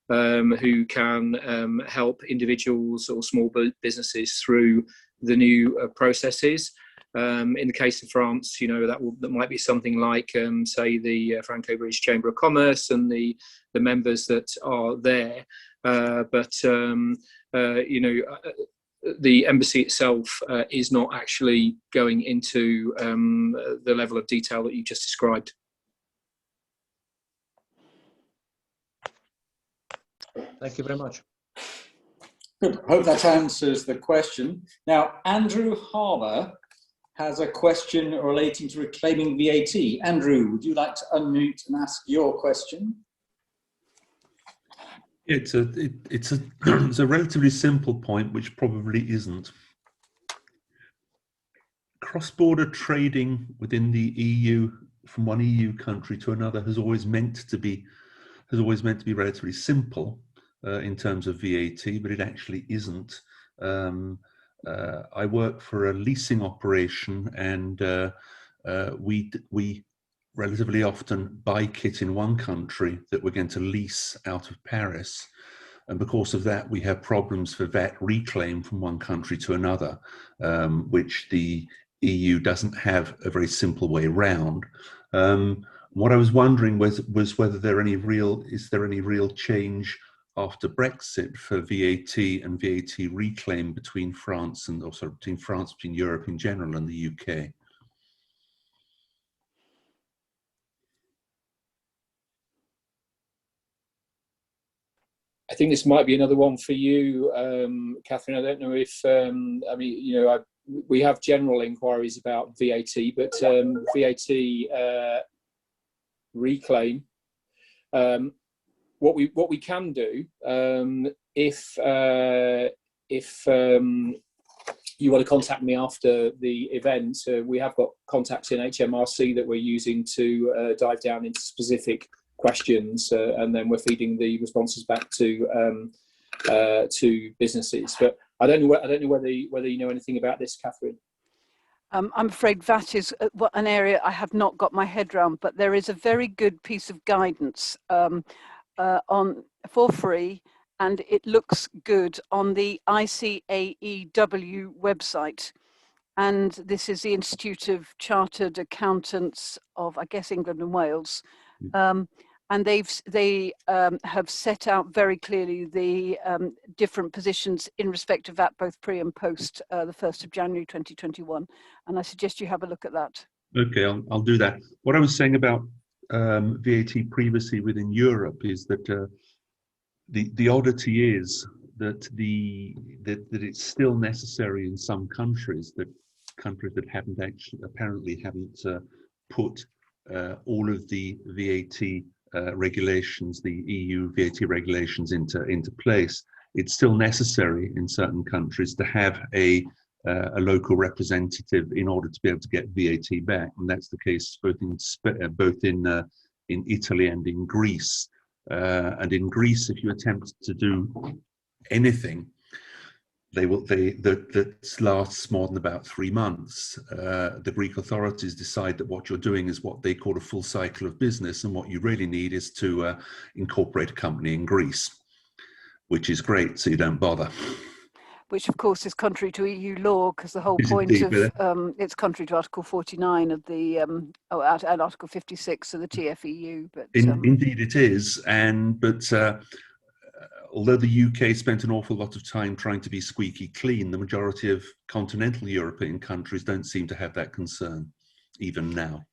who can help individuals or small businesses through the new processes. In the case of France, you know, that might be something like, say, the Franco-British Chamber of Commerce and the members that are there. You know, the embassy itself is not actually going into the level of detail that you just described. Thank you very much. Good. Hope that answers the question. Now, Andrew Harbour has a question relating to reclaiming VAT. Andrew, would you like to unmute and ask your question? It's a relatively simple point, which probably isn't. Cross-border trading within the EU from one EU country to another has always meant to be relatively simple in terms of VAT, but it actually isn't. I work for a leasing operation, and we relatively often buy kit in one country that we're going to lease out of Paris. And because of that, we have problems for VAT reclaim from one country to another, which the EU doesn't have a very simple way around. What I was wondering was whether is there any real change after Brexit for VAT and VAT reclaim between France and between Europe in general and the UK? I think this might be another one for you, Catherine. I don't know if, I mean, you know, we have general inquiries about VAT, but VAT reclaim, what we can do, if you want to contact me after the event, we have got contacts in HMRC that we're using to dive down into specific questions, and then we're feeding the responses back to businesses. But I don't know whether you know anything about this, Catherine. I'm afraid VAT is an area I have not got my head around, but there is a very good piece of guidance for free, and it looks good on the ICAEW website. And this is the Institute of Chartered Accountants of, I guess, England and Wales. And they have set out very clearly the different positions in respect of that, both pre and post the 1st of January 2021. And I suggest you have a look at that. Okay, I'll do that. What I was saying about VAT privacy within Europe is that the oddity is that that it's still necessary in some countries that haven't actually apparently haven't put all of the VAT regulations, the EU VAT regulations into place. It's still necessary in certain countries to have a local representative in order to be able to get VAT back, and that's the case both in Italy and in Greece. And in Greece, if you attempt to do anything, that lasts more than about 3 months. The Greek authorities decide that what you're doing is what they call a full cycle of business, and what you really need is to incorporate a company in Greece, which is great, so you don't bother. Which, of course, is contrary to EU law, because the whole Is point indeed, of it's contrary to Article 49 of the and Article 56 of the TFEU. But indeed, it is. But although the UK spent an awful lot of time trying to be squeaky clean, the majority of continental European countries don't seem to have that concern, even now.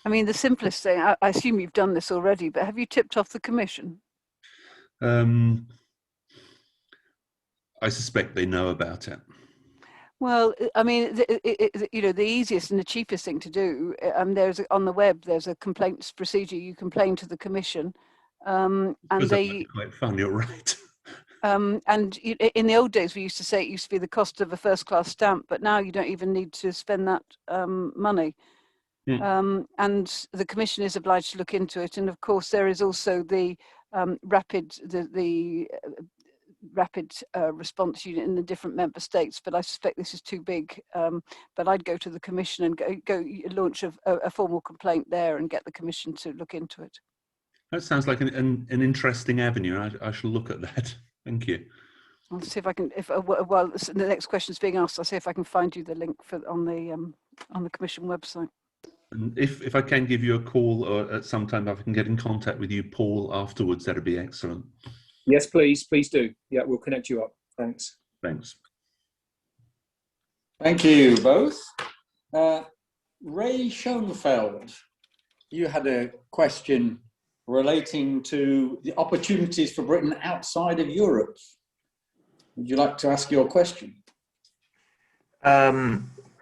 I mean, the simplest thing. I assume you've done this already, but have you tipped off the Commission? I suspect they know about it. Well, I mean, the easiest and the cheapest thing to do, on the web, there's a complaints procedure. You complain to the Commission, and they quite fun. You're right. And in the old days, we used to say it used to be the cost of a first-class stamp, but now you don't even need to spend that money. And the Commission is obliged to look into it. And of course, there is also the rapid response unit in the different member states, but I suspect this is too big. But I'd go to the Commission and go launch a formal complaint there and get the Commission to look into it. That sounds like an interesting avenue. I shall look at that. Thank you. I'll see if I can. While the next question is being asked, I'll see if I can find you the link on the Commission website. And if I can give you a call, or at some time if I can get in contact with you, Paul, afterwards, that'd be excellent. Yes, please do. Yeah, we'll connect you up. Thanks. Thanks. Thank you both. Ray Schoenfeld, you had a question relating to the opportunities for Britain outside of Europe. Would you like to ask your question?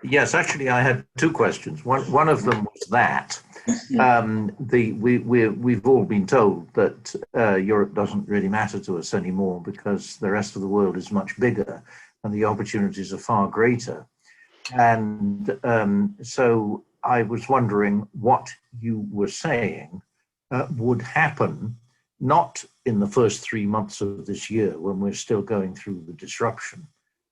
Yes, actually, I had two questions. One of them was that we've all been told that Europe doesn't really matter to us anymore because the rest of the world is much bigger and the opportunities are far greater. And so I was wondering what you were saying would happen, not in the first 3 months of this year when we're still going through the disruption,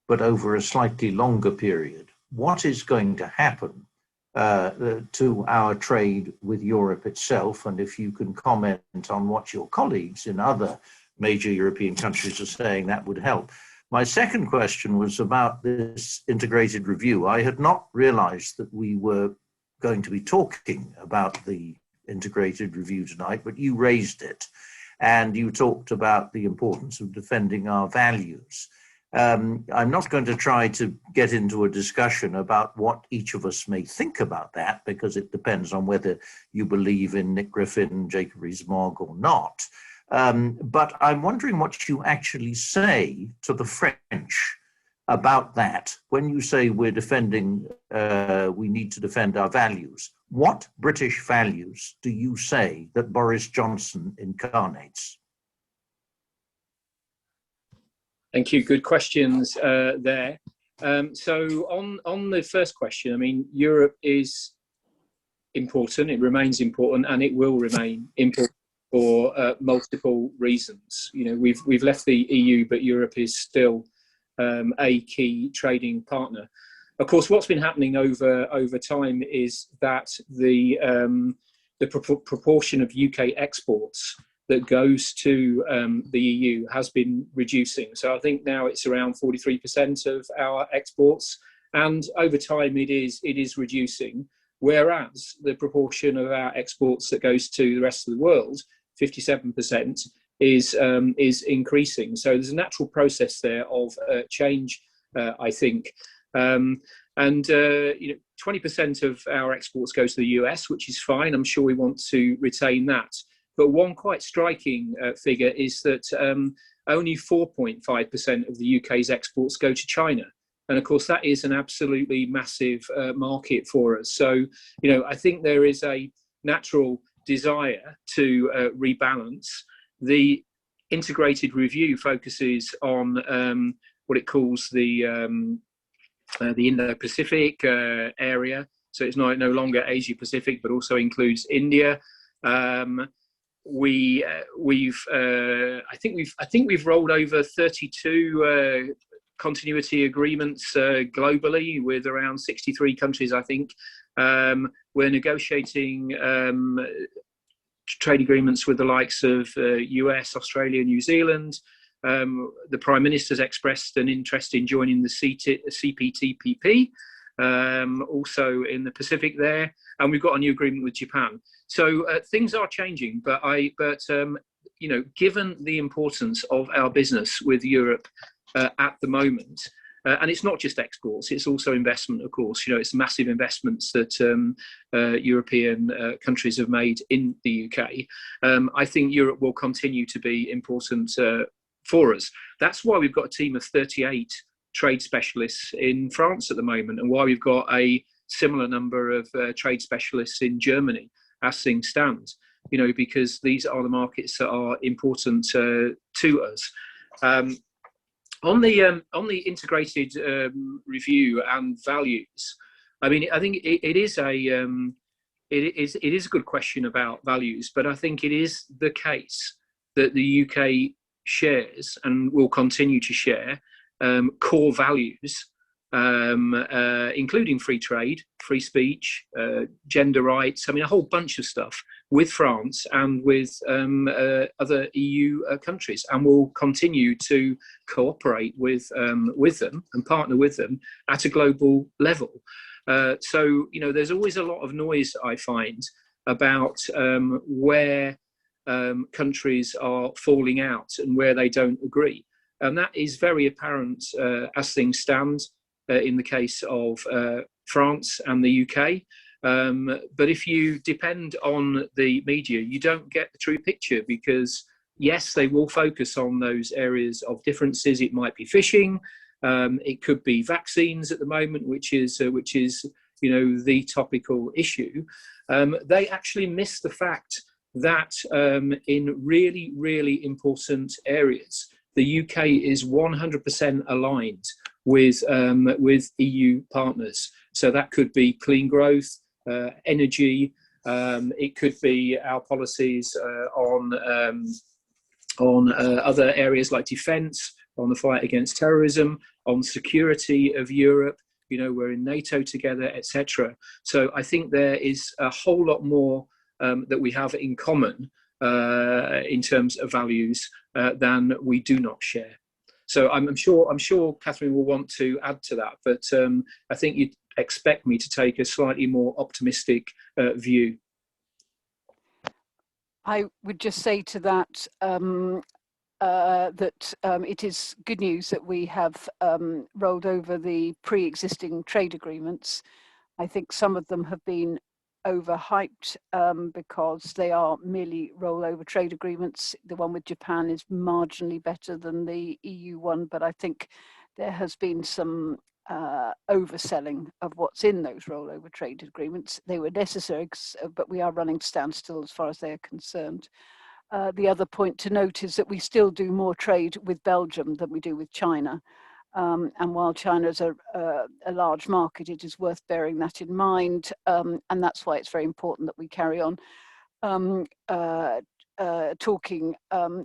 but over a slightly longer period. What is going to happen to our trade with Europe itself? And if you can comment on what your colleagues in other major European countries are saying, that would help. My second question was about this integrated review. I had not realized that we were going to be talking about the integrated review tonight, but you raised it and you talked about the importance of defending our values. I'm not going to try to get into a discussion about what each of us may think about that, because it depends on whether you believe in Nick Griffin, Jacob Rees-Mogg or not. But I'm wondering what you actually say to the French about that. When you say we're defending, we need to defend our values, what British values do you say that Boris Johnson incarnates? Thank you. Good questions there. So on the first question, I mean, Europe is important. It remains important, and it will remain important for multiple reasons. You know, we've left the EU, but Europe is still a key trading partner. Of course, what's been happening over time is that the proportion of UK exports that goes to the EU has been reducing. So I think now it's around 43% of our exports, and over time it is reducing. Whereas the proportion of our exports that goes to the rest of the world, 57%, is increasing. So there's a natural process there of change, I think. You know, 20% of our exports go to the US, which is fine. I'm sure we want to retain that. But one quite striking figure is that only 4.5% of the UK's exports go to China. And of course, that is an absolutely massive market for us. So, I think there is a natural desire to rebalance. The integrated review focuses on what it calls the Indo-Pacific area. So it's no longer Asia-Pacific, but also includes India. I think we've rolled over 32 continuity agreements globally with around 63 countries. I think we're negotiating trade agreements with the likes of US, Australia, New Zealand. The Prime Minister's expressed an interest in joining the CPTPP, also in the Pacific there, and we've got a new agreement with Japan. So things are changing, but given the importance of our business with Europe at the moment, and it's not just exports, it's also investment, of course. It's massive investments that European countries have made in the UK. I think Europe will continue to be important for us. That's why we've got a team of 38 trade specialists in France at the moment, and why we've got a similar number of trade specialists in Germany as things stand, because these are the markets that are important to us. On the integrated review and values, I think it is a good question about values, but I think it is the case that the UK shares and will continue to share core values, including free trade, free speech, gender rights. A whole bunch of stuff with France and with other EU countries, and will continue to cooperate with them and partner with them at a global level. So there's always a lot of noise, I find, about where countries are falling out and where they don't agree. And that is very apparent as things stand in the case of France and the UK. But if you depend on the media, you don't get the true picture, because yes, they will focus on those areas of differences. It might be fishing, it could be vaccines at the moment, which is the topical issue. They actually miss the fact that in really, really important areas, the UK is 100% aligned with EU partners. So that could be clean growth, energy. It could be our policies on other areas like defence, on the fight against terrorism, on security of Europe. We're in NATO together, etc. So I think there is a whole lot more that we have in common in terms of values than we do not share. So I'm sure Catherine will want to add to that, but I think you'd expect me to take a slightly more optimistic view. I would just say to that it is good news that we have rolled over the pre-existing trade agreements. I think some of them have been overhyped because they are merely rollover trade agreements. The one with Japan is marginally better than the EU one, but I think there has been some overselling of what's in those rollover trade agreements. They were necessary, but we are running standstill as far as they are concerned. The other point to note is that we still do more trade with Belgium than we do with China. And while China is a large market, it is worth bearing that in mind. And that's why it's very important that we carry on talking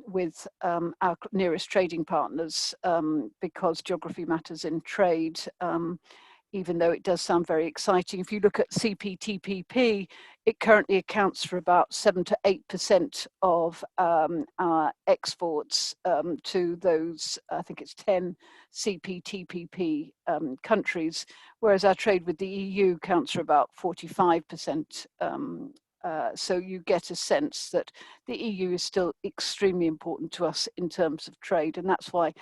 with our nearest trading partners, because geography matters in trade, even though it does sound very exciting. If you look at CPTPP, it currently accounts for about 7 to 8% of our exports to those, I think it's 10 CPTPP countries, whereas our trade with the EU counts for about 45%. So you get a sense that the EU is still extremely important to us in terms of trade, and that's why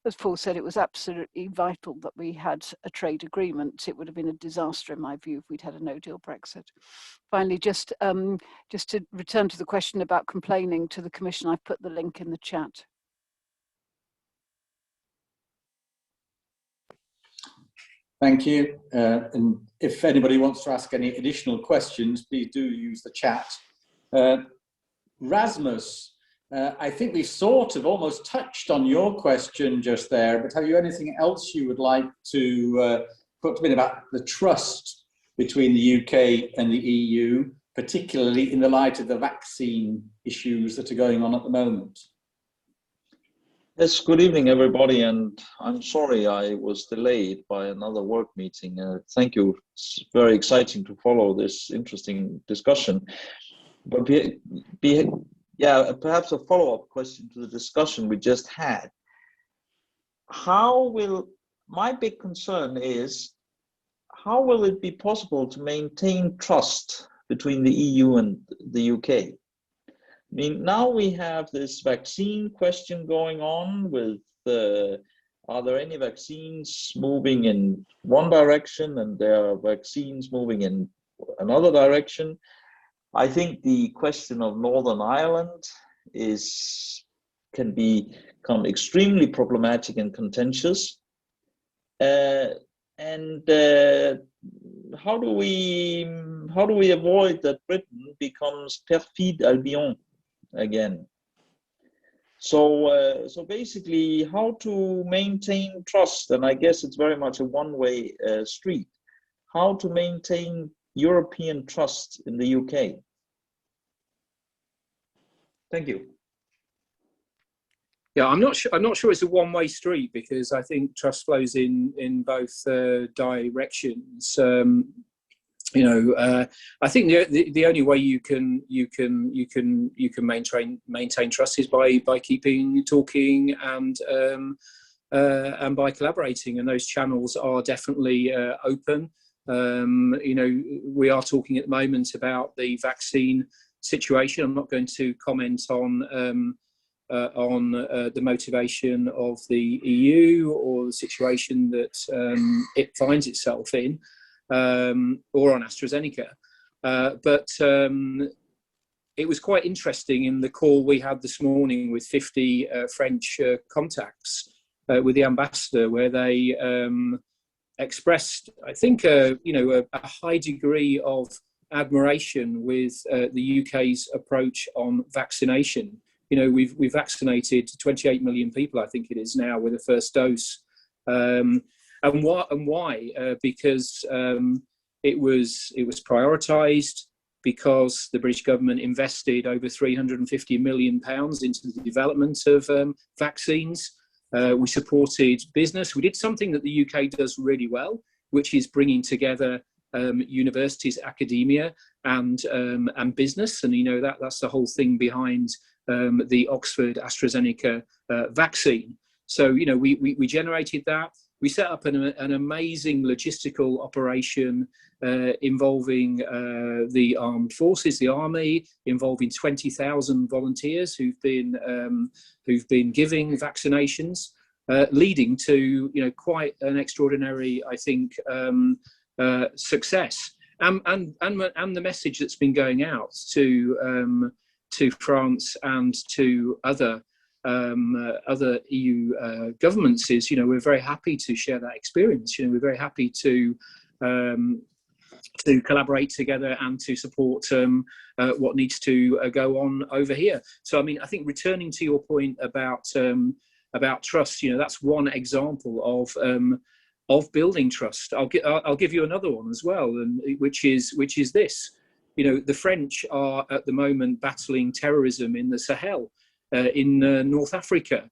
as Paul said, it was absolutely vital that we had a trade agreement. It would have been a disaster, in my view, if we'd had a no-deal Brexit. Finally, just to return to the question about complaining to the Commission, I've put the link in the chat. Thank you. And if anybody wants to ask any additional questions, please do use the chat. Rasmus, I think we sort of almost touched on your question just there, but have you anything else you would like to put to me about the trust between the UK and the EU, particularly in the light of the vaccine issues that are going on at the moment? Yes, good evening, everybody, and I'm sorry I was delayed by another work meeting. Thank you. It's very exciting to follow this interesting discussion. But perhaps a follow-up question to the discussion we just had. My big concern is, how will it be possible to maintain trust between the EU and the UK? I mean, now we have this vaccine question going on with, are there any vaccines moving in one direction and there are vaccines moving in another direction? I think the question of Northern Ireland can become extremely problematic and contentious. How do we avoid that Britain becomes perfide Albion again? So basically, how to maintain trust, and I guess it's very much a one-way street. How to maintain European trust in the UK? Thank you. Yeah, I'm not sure it's a one-way street, because I think trust flows in both directions. I think the only way you can maintain trust is by keeping talking and by collaborating, and those channels are definitely open. We are talking at the moment about the vaccine situation. I'm not going to comment on the motivation of the EU or the situation that it finds itself in, or on AstraZeneca. But it was quite interesting in the call we had this morning with 50 French contacts with the ambassador, where they expressed, I think, a high degree of admiration with the UK's approach on vaccination. We've vaccinated 28 million people, I think it is now, with the first dose. And why? Because it was prioritised, because the British government invested over £350 million into the development of vaccines. We supported business. We did something that the UK does really well, which is bringing together universities, academia, and business. And that's the whole thing behind the Oxford AstraZeneca vaccine. So we generated that. We set up an amazing logistical operation involving the armed forces, the army, involving 20,000 volunteers who've been giving vaccinations, leading to quite an extraordinary, I think, success. And the message that's been going out to France and to other EU governments is, we're very happy to share that experience. We're very happy to collaborate together and to support what needs to go on over here. So, I think returning to your point about trust, that's one example of building trust. I'll give you another one as well, and which is this. The French are at the moment battling terrorism in the Sahel, in North Africa.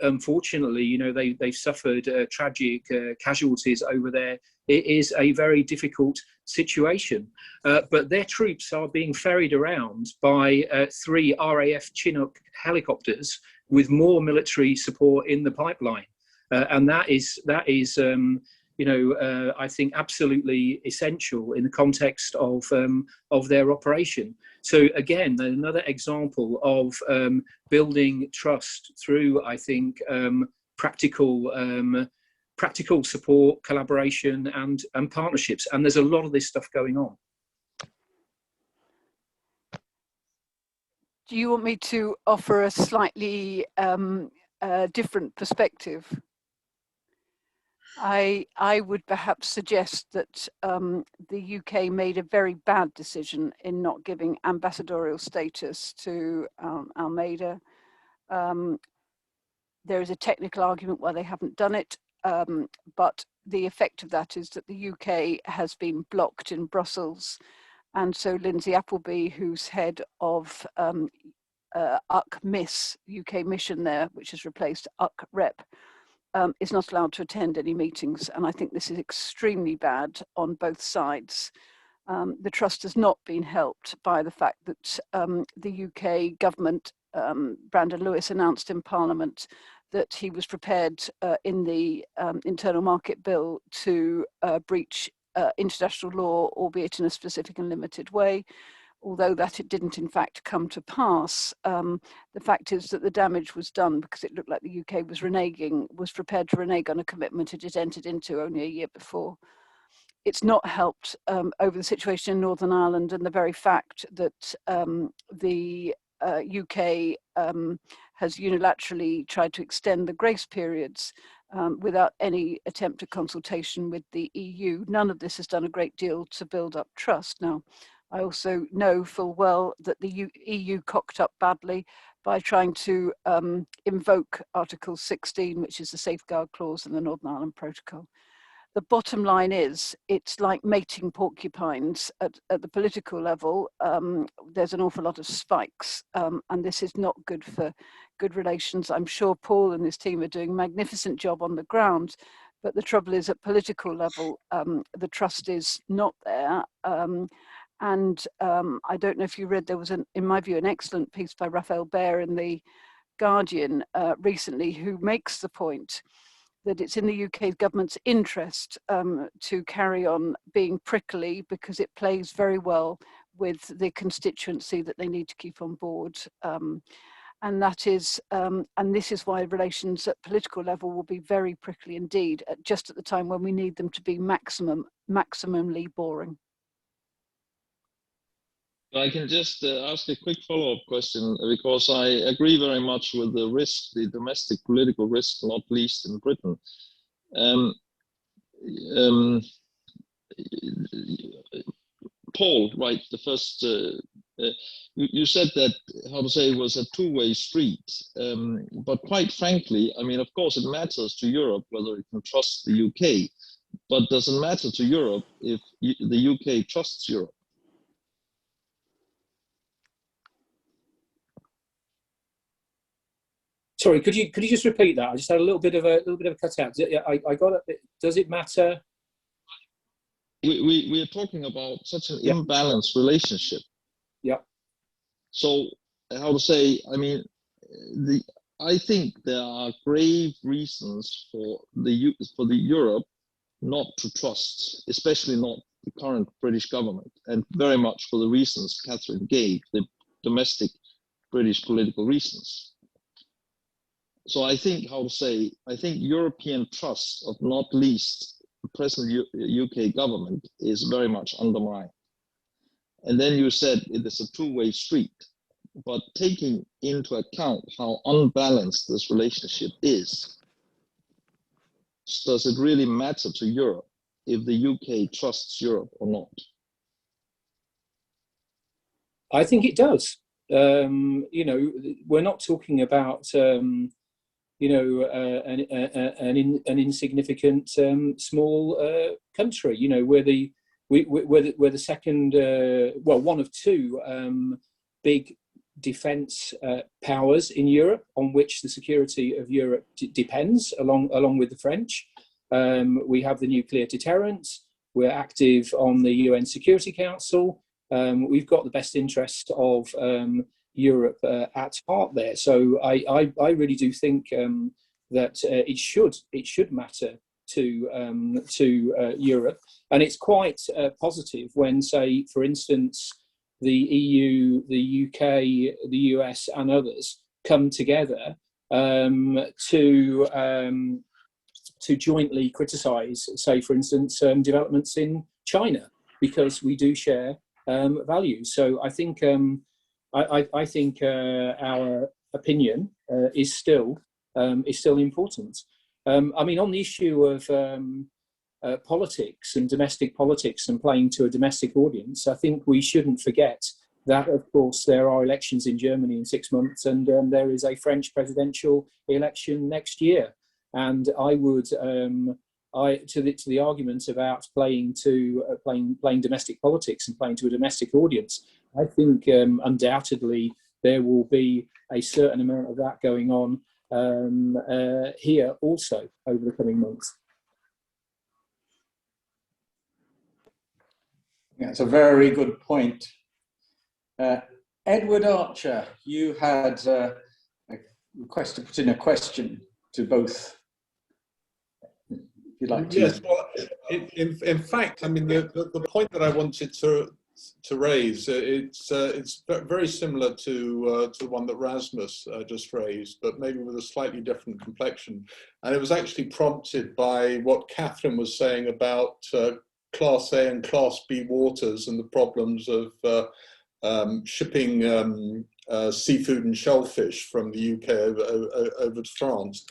Unfortunately, they've suffered tragic casualties over there. It is a very difficult situation, but their troops are being ferried around by 3 RAF Chinook helicopters with more military support in the pipeline, and that is I think absolutely essential in the context of their operation. So again, another example of building trust through, I think, practical practical support, collaboration, and partnerships. And there's a lot of this stuff going on. Do you want me to offer a slightly different perspective? I would perhaps suggest that the UK made a very bad decision in not giving ambassadorial status to Almeida. There is a technical argument why they haven't done it, but the effect of that is that the UK has been blocked in Brussels. And so Lindsay Appleby, who's head of UC-MIS, UK mission there, which has replaced UC-REP, is not allowed to attend any meetings. And I think this is extremely bad on both sides. The Trust has not been helped by the fact that the UK government, Brandon Lewis, announced in Parliament that he was prepared in the internal market bill to breach international law, albeit in a specific and limited way. Although that it didn't in fact come to pass, the fact is that the damage was done because it looked like the UK was prepared to renege on a commitment it had entered into only a year before. It's not helped over the situation in Northern Ireland, and the very fact that the UK has unilaterally tried to extend the grace periods without any attempt at consultation with the EU. None of this has done a great deal to build up trust. Now, I also know full well that the EU cocked up badly by trying to invoke Article 16, which is the safeguard clause in the Northern Ireland Protocol. The bottom line is, it's like mating porcupines at the political level. There's an awful lot of spikes, and this is not good for good relations. I'm sure Paul and his team are doing a magnificent job on the ground, but the trouble is at political level, the trust is not there. And I don't know if you read, there was, in my view, an excellent piece by Raphael Baer in The Guardian recently, who makes the point that it's in the UK government's interest to carry on being prickly because it plays very well with the constituency that they need to keep on board. And that is, and this is why relations at political level will be very prickly indeed, just at the time when we need them to be maximally boring. I can just ask a quick follow-up question, because I agree very much with the risk, the domestic political risk, not least in Britain. Paul, right, the first, you said that, how to say, it was a two-way street. But quite frankly, I mean, of course, it matters to Europe whether it can trust the UK, but does it matter to Europe if the UK trusts Europe? Sorry, could you just repeat that? I just had a little bit of a cutout. I got it. Does it matter? We are talking about such an imbalanced relationship. Yeah. So how to say? I mean, I think there are grave reasons for the Europe not to trust, especially not the current British government, and very much for the reasons Catherine gave, the domestic British political reasons. So I think, how to say, I think European trust of not least the present UK government is very much undermined. And then you said it is a two-way street, but taking into account how unbalanced this relationship is, does it really matter to Europe if the UK trusts Europe or not? I think it does. You know, we're not talking about you know, an insignificant small country. You know, we're the second, well, one of two big defence powers in Europe, on which the security of Europe depends, along with the French. We have the nuclear deterrent. We're active on the UN Security Council. We've got the best interest of Europe at heart there. So I really do think that it should matter to Europe, and it's quite positive when, say, for instance, the EU, the UK, the US, and others come together to jointly criticise, say, for instance, developments in China, because we do share values. So I think I think our opinion is still important. I mean, on the issue of politics and domestic politics and playing to a domestic audience, I think we shouldn't forget that, of course, there are elections in Germany in 6 months, and there is a French presidential election next year. And I would, to the argument about playing domestic politics and playing to a domestic audience, I think undoubtedly there will be a certain amount of that going on here also over the coming months. That's a very good point. Edward Archer, you had a request to put in a question to both. If you'd like to. Yes, well, in fact, I mean, the point that I wanted to raise, it's very similar to the one that Rasmus just raised, but maybe with a slightly different complexion. And it was actually prompted by what Catherine was saying about Class A and Class B waters and the problems of shipping seafood and shellfish from the UK over to France.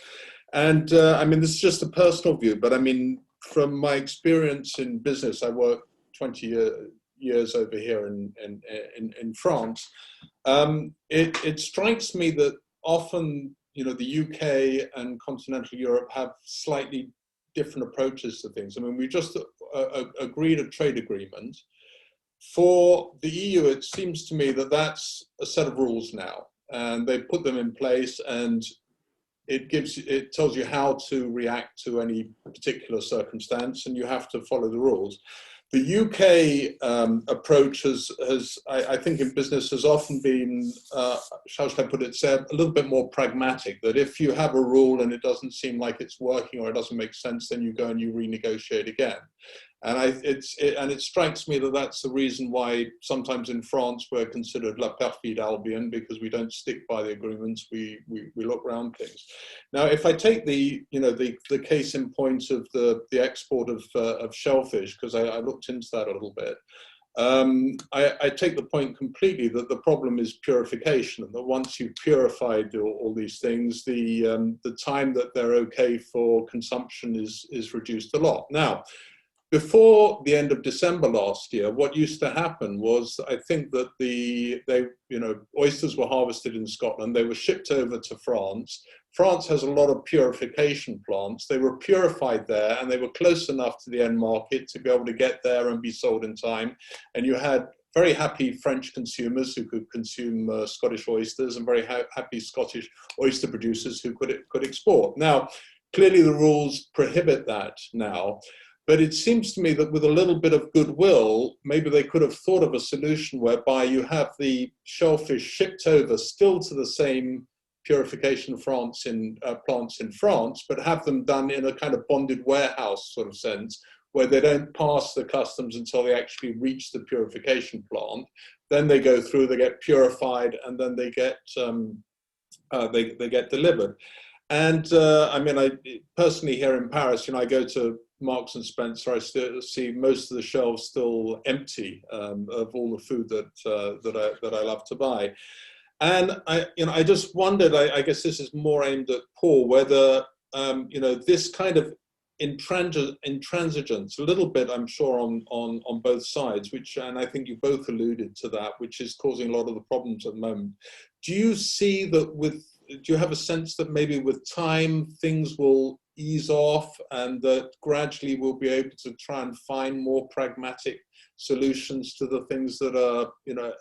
And I mean, this is just a personal view, but I mean, from my experience in business, I worked 20 years over here in France. It strikes me that often, you know, the UK and continental Europe have slightly different approaches to things. I mean, we just agreed a trade agreement. For the EU, it seems to me that that's a set of rules now, and they put them in place, and it tells you how to react to any particular circumstance, and you have to follow the rules. The UK approach has I think in business has often been, how should I put it, say a little bit more pragmatic, that if you have a rule and it doesn't seem like it's working or it doesn't make sense, then you go and you renegotiate again. And it strikes me that that's the reason why sometimes in France we're considered la perfide Albion, because we don't stick by the agreements, we look around things. Now, if I take the case in point of the export of shellfish, because I looked into that a little bit, I take the point completely that the problem is purification, and that once you've purified all these things, the time that they're okay for consumption is reduced a lot. Now, before the end of December last year, what used to happen was, I think that oysters were harvested in Scotland, they were shipped over to France. France has a lot of purification plants. They were purified there, and they were close enough to the end market to be able to get there and be sold in time. And you had very happy French consumers who could consume Scottish oysters, and very happy Scottish oyster producers who could export. Now, clearly the rules prohibit that now. But it seems to me that with a little bit of goodwill, maybe they could have thought of a solution whereby you have the shellfish shipped over still to the same purification plants in France, but have them done in a kind of bonded warehouse sort of sense, where they don't pass the customs until they actually reach the purification plant. Then they go through, they get purified, and then they get delivered. And I mean, I personally here in Paris, I go to Marks and Spencer, I still see most of the shelves still empty of all the food that I love to buy. And I just wondered, I guess this is more aimed at Paul, whether this kind of intransigence, a little bit, I'm sure, on both sides, and I think you both alluded to that, which is causing a lot of the problems at the moment. Do you see that do you have a sense that maybe with time things will ease off, and that gradually we'll be able to try and find more pragmatic solutions to the things that are,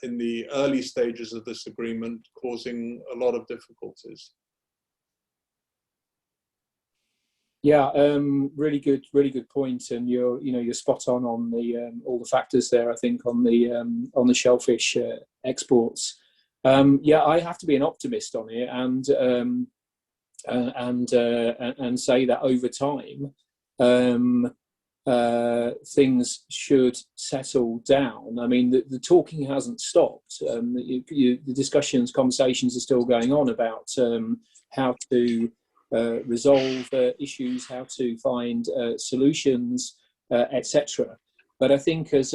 in the early stages of this agreement causing a lot of difficulties? Yeah, really good point, and you're spot on the all the factors there. I think on the shellfish exports. Yeah, I have to be an optimist on it, and say that over time, things should settle down. I mean, the talking hasn't stopped. The discussions, conversations are still going on about how to resolve issues, how to find solutions, etc. But I think, as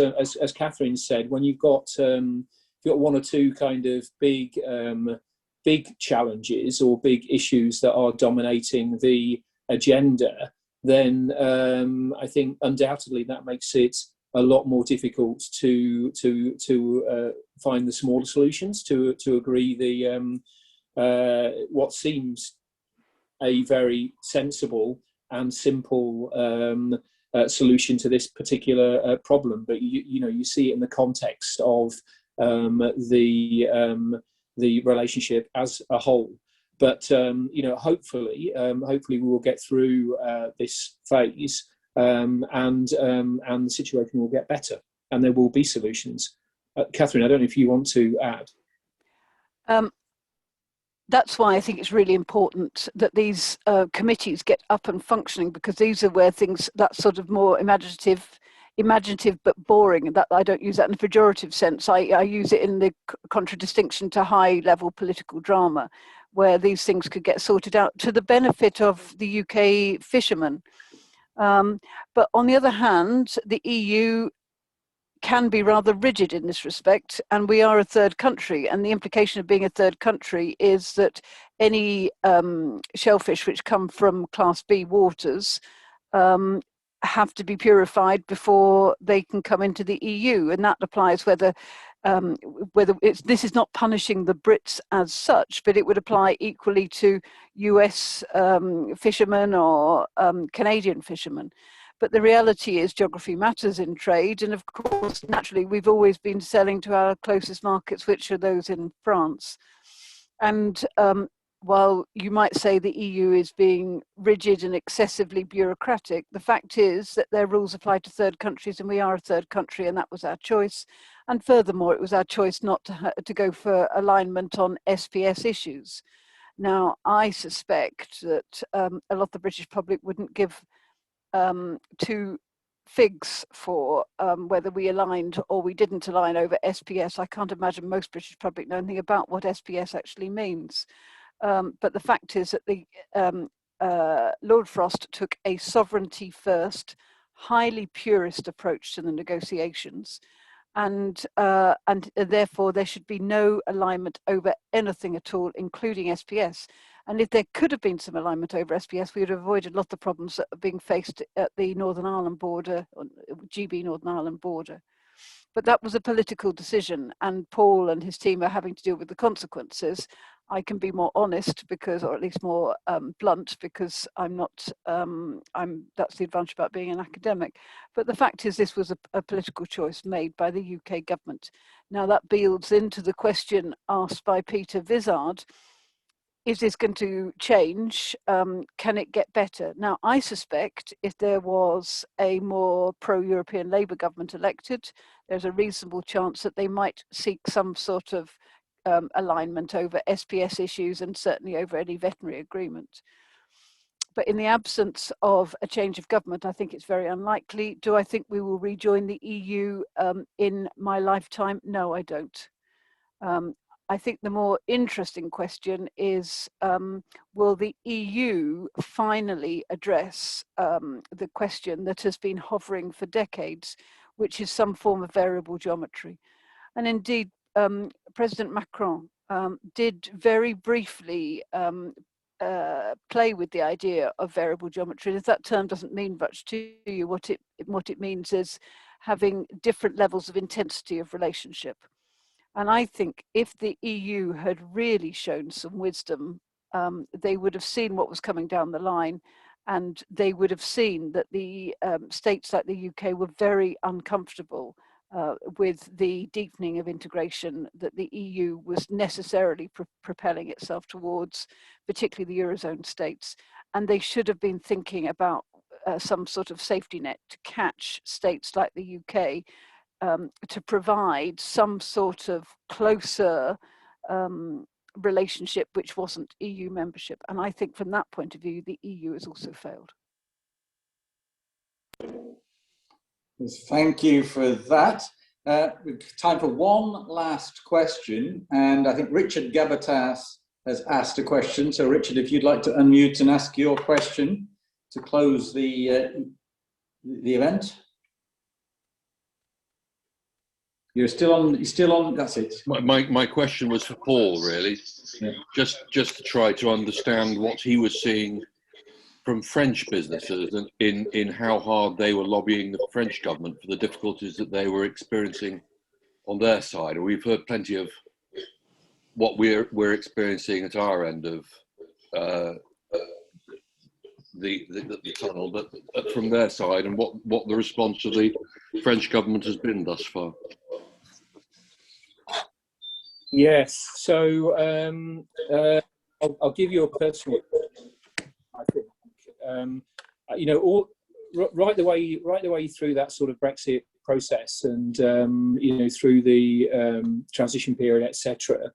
Catherine said, when you've got one or two kind of big challenges or big issues that are dominating the agenda, then I think undoubtedly that makes it a lot more difficult to find the smaller solutions, to agree the what seems a very sensible and simple solution to this particular problem. But you see it in the context of the relationship as a whole. But hopefully we will get through this phase, and the situation will get better, and there will be solutions. Catherine, I don't know if you want to add. That's why I think it's really important that these committees get up and functioning, because these are where things that sort of more imaginative but boring, that I don't use that in a pejorative sense. I use it in the contradistinction to high level political drama, where these things could get sorted out to the benefit of the UK fishermen. But on the other hand, the EU can be rather rigid in this respect, and we are a third country, and the implication of being a third country is that any shellfish which come from Class B waters have to be purified before they can come into the EU, and that applies whether this is not punishing the Brits as such, but it would apply equally to US fishermen or Canadian fishermen. But the reality is geography matters in trade, and of course, naturally, we've always been selling to our closest markets, which are those in France. And while you might say the EU is being rigid and excessively bureaucratic, the fact is that their rules apply to third countries, and we are a third country, and that was our choice. And furthermore, it was our choice not to go for alignment on SPS issues. Now, I suspect that a lot of the British public wouldn't give two figs for whether we aligned or we didn't align over SPS. I can't imagine most British public know anything about what SPS actually means. But the fact is that Lord Frost took a sovereignty first, highly purist approach to the negotiations, and therefore there should be no alignment over anything at all, including SPS. And if there could have been some alignment over SPS, we would have avoided a lot of the problems that are being faced at the Northern Ireland border, GB Northern Ireland border. But that was a political decision, and Paul and his team are having to deal with the consequences. I can be more honest because, or at least more blunt, because I'm not, that's the advantage about being an academic. But the fact is this was a political choice made by the UK government. Now that builds into the question asked by Peter Vizard, is this going to change? Can it get better? Now, I suspect if there was a more pro-European Labour government elected, there's a reasonable chance that they might seek some sort of alignment over SPS issues and certainly over any veterinary agreement. But in the absence of a change of government, I think it's very unlikely. Do I think we will rejoin the EU in my lifetime? No, I don't. I think the more interesting question is, will the EU finally address the question that has been hovering for decades, which is some form of variable geometry? And indeed, President Macron did very briefly play with the idea of variable geometry. And if that term doesn't mean much to you, what it means is having different levels of intensity of relationship. And I think if the EU had really shown some wisdom, they would have seen what was coming down the line, and they would have seen that the states like the UK were very uncomfortable with the deepening of integration that the EU was necessarily propelling itself towards, particularly the Eurozone states. And they should have been thinking about some sort of safety net to catch states like the UK, to provide some sort of closer relationship which wasn't EU membership. And I think from that point of view, the EU has also failed. Thank you for that. Time for one last question, and I think Richard Gabatas has asked a question. So Richard, if you'd like to unmute and ask your question to close the event. You're still on, that's it. My question was for Paul, really. Yeah. Just to try to understand what he was seeing from French businesses and in how hard they were lobbying the French government for the difficulties that they were experiencing on their side. And we've heard plenty of what we're experiencing at our end of the tunnel, but from their side, and what the response of the French government has been thus far. Yes, so I'll give you a personal, I think. You know, right the way through that sort of Brexit process, and you know, through the transition period, etc.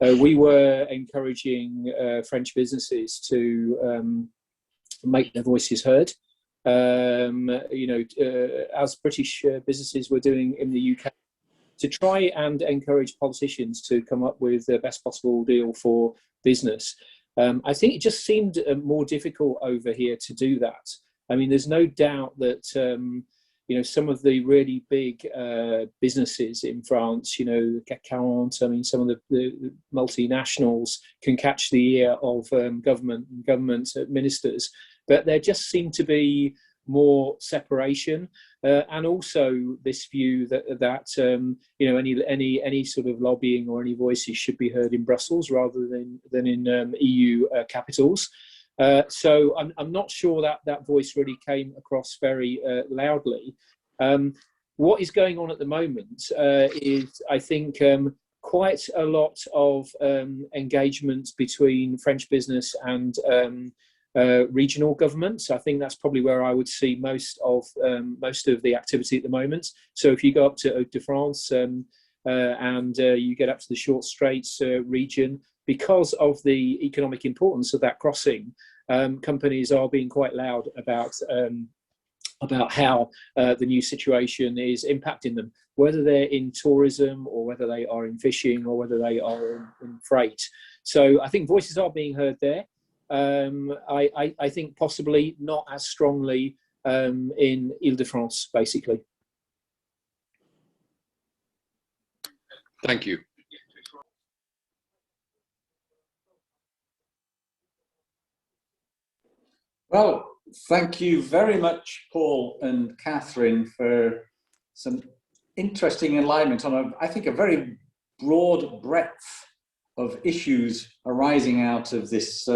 We were encouraging French businesses to make their voices heard. You know, as British businesses were doing in the UK, to try and encourage politicians to come up with the best possible deal for business. I think it just seemed more difficult over here to do that. I mean, there's no doubt that, you know, some of the really big businesses in France, you know, CAC 40, I mean, some of the multinationals can catch the ear of government ministers, but there just seemed to be more separation, and also this view that you know, any sort of lobbying or any voices should be heard in Brussels rather than in EU capitals. So I'm not sure that voice really came across very loudly. What is going on at the moment is, I think, quite a lot of engagement between French business and regional governments. I think that's probably where I would see most of the activity at the moment. So if you go up to Hauts-de-France and you get up to the Short Straits region, because of the economic importance of that crossing, companies are being quite loud about how the new situation is impacting them, whether they're in tourism or whether they are in fishing or whether they are in freight. So I think voices are being heard there. I think possibly not as strongly in Ile-de-France, basically. Thank you. Well, thank you very much, Paul and Catherine, for some interesting enlightenment on, I think, a very broad breadth of issues arising out of this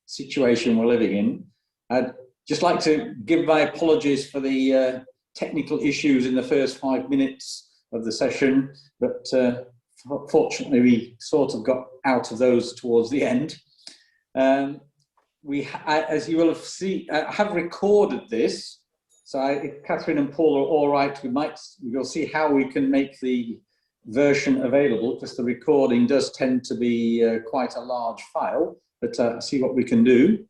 situation we're living in. I'd just like to give my apologies for the technical issues in the first 5 minutes of the session, but fortunately we sort of got out of those towards the end. As you will have seen, I have recorded this, so if Catherine and Paul are all right, we'll see how we can make the version available, because the recording does tend to be quite a large file, but see what we can do.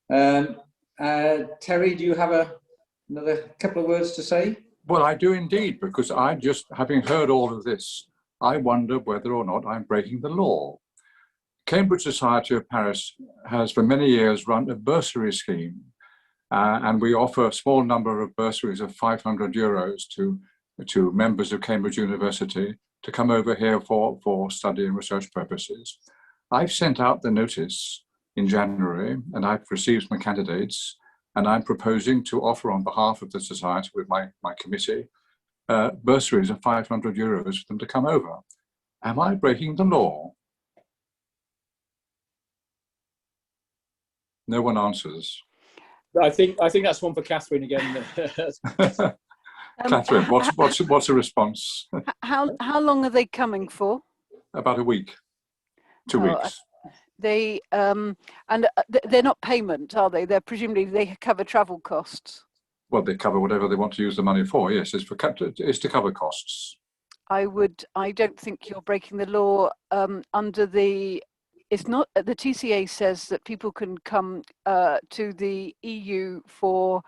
Terry, do you have another couple of words to say? Well, I do indeed, because I just, having heard all of this, I wonder whether or not I'm breaking the law. Cambridge Society of Paris has for many years run a bursary scheme, and we offer a small number of bursaries of €500 to members of Cambridge University to come over here for study and research purposes. I've sent out the notice in January, and I've received some candidates, and I'm proposing to offer on behalf of the Society with my committee bursaries of €500 for them to come over. Am I breaking the law? No one answers. I think that's one for Catherine again. Catherine, what's the response? How long are they coming for? About a week, 2 weeks. They and they're not payment, are they? They're presumably they cover travel costs. Well, they cover whatever they want to use the money for. Yes, it's to cover costs. I don't think you're breaking the law under the. It's not, the TCA says that people can come to the EU for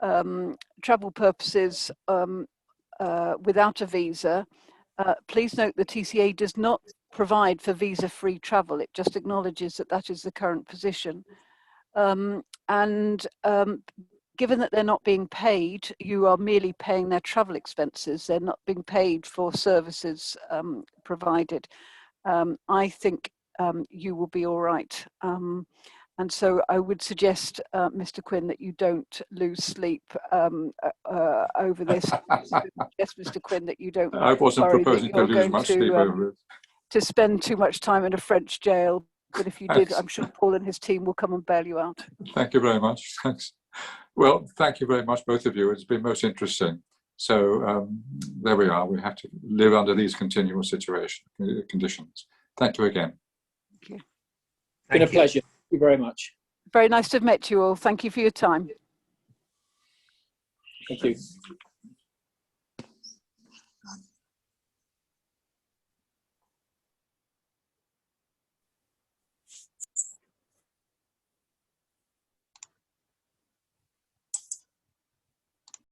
travel purposes without a visa, please note the TCA does not provide for visa-free travel. It just acknowledges that that is the current position. Given that they're not being paid, you are merely paying their travel expenses. They're not being paid for services provided. I think you will be all right. And so I would suggest, Mr. Quinn, that you don't lose sleep over this. Yes, Mr. Quinn, that you don't. I wasn't proposing to lose much sleep over it. To spend too much time in a French jail, but if you did, I'm sure Paul and his team will come and bail you out. Thank you very much. Thanks. Well, thank you very much, both of you. It's been most interesting. So there we are. We have to live under these continual conditions. Thank you again. Thank you. It's been a pleasure. Thank you very much. Very nice to have met you all. Thank you for your time. Thank you.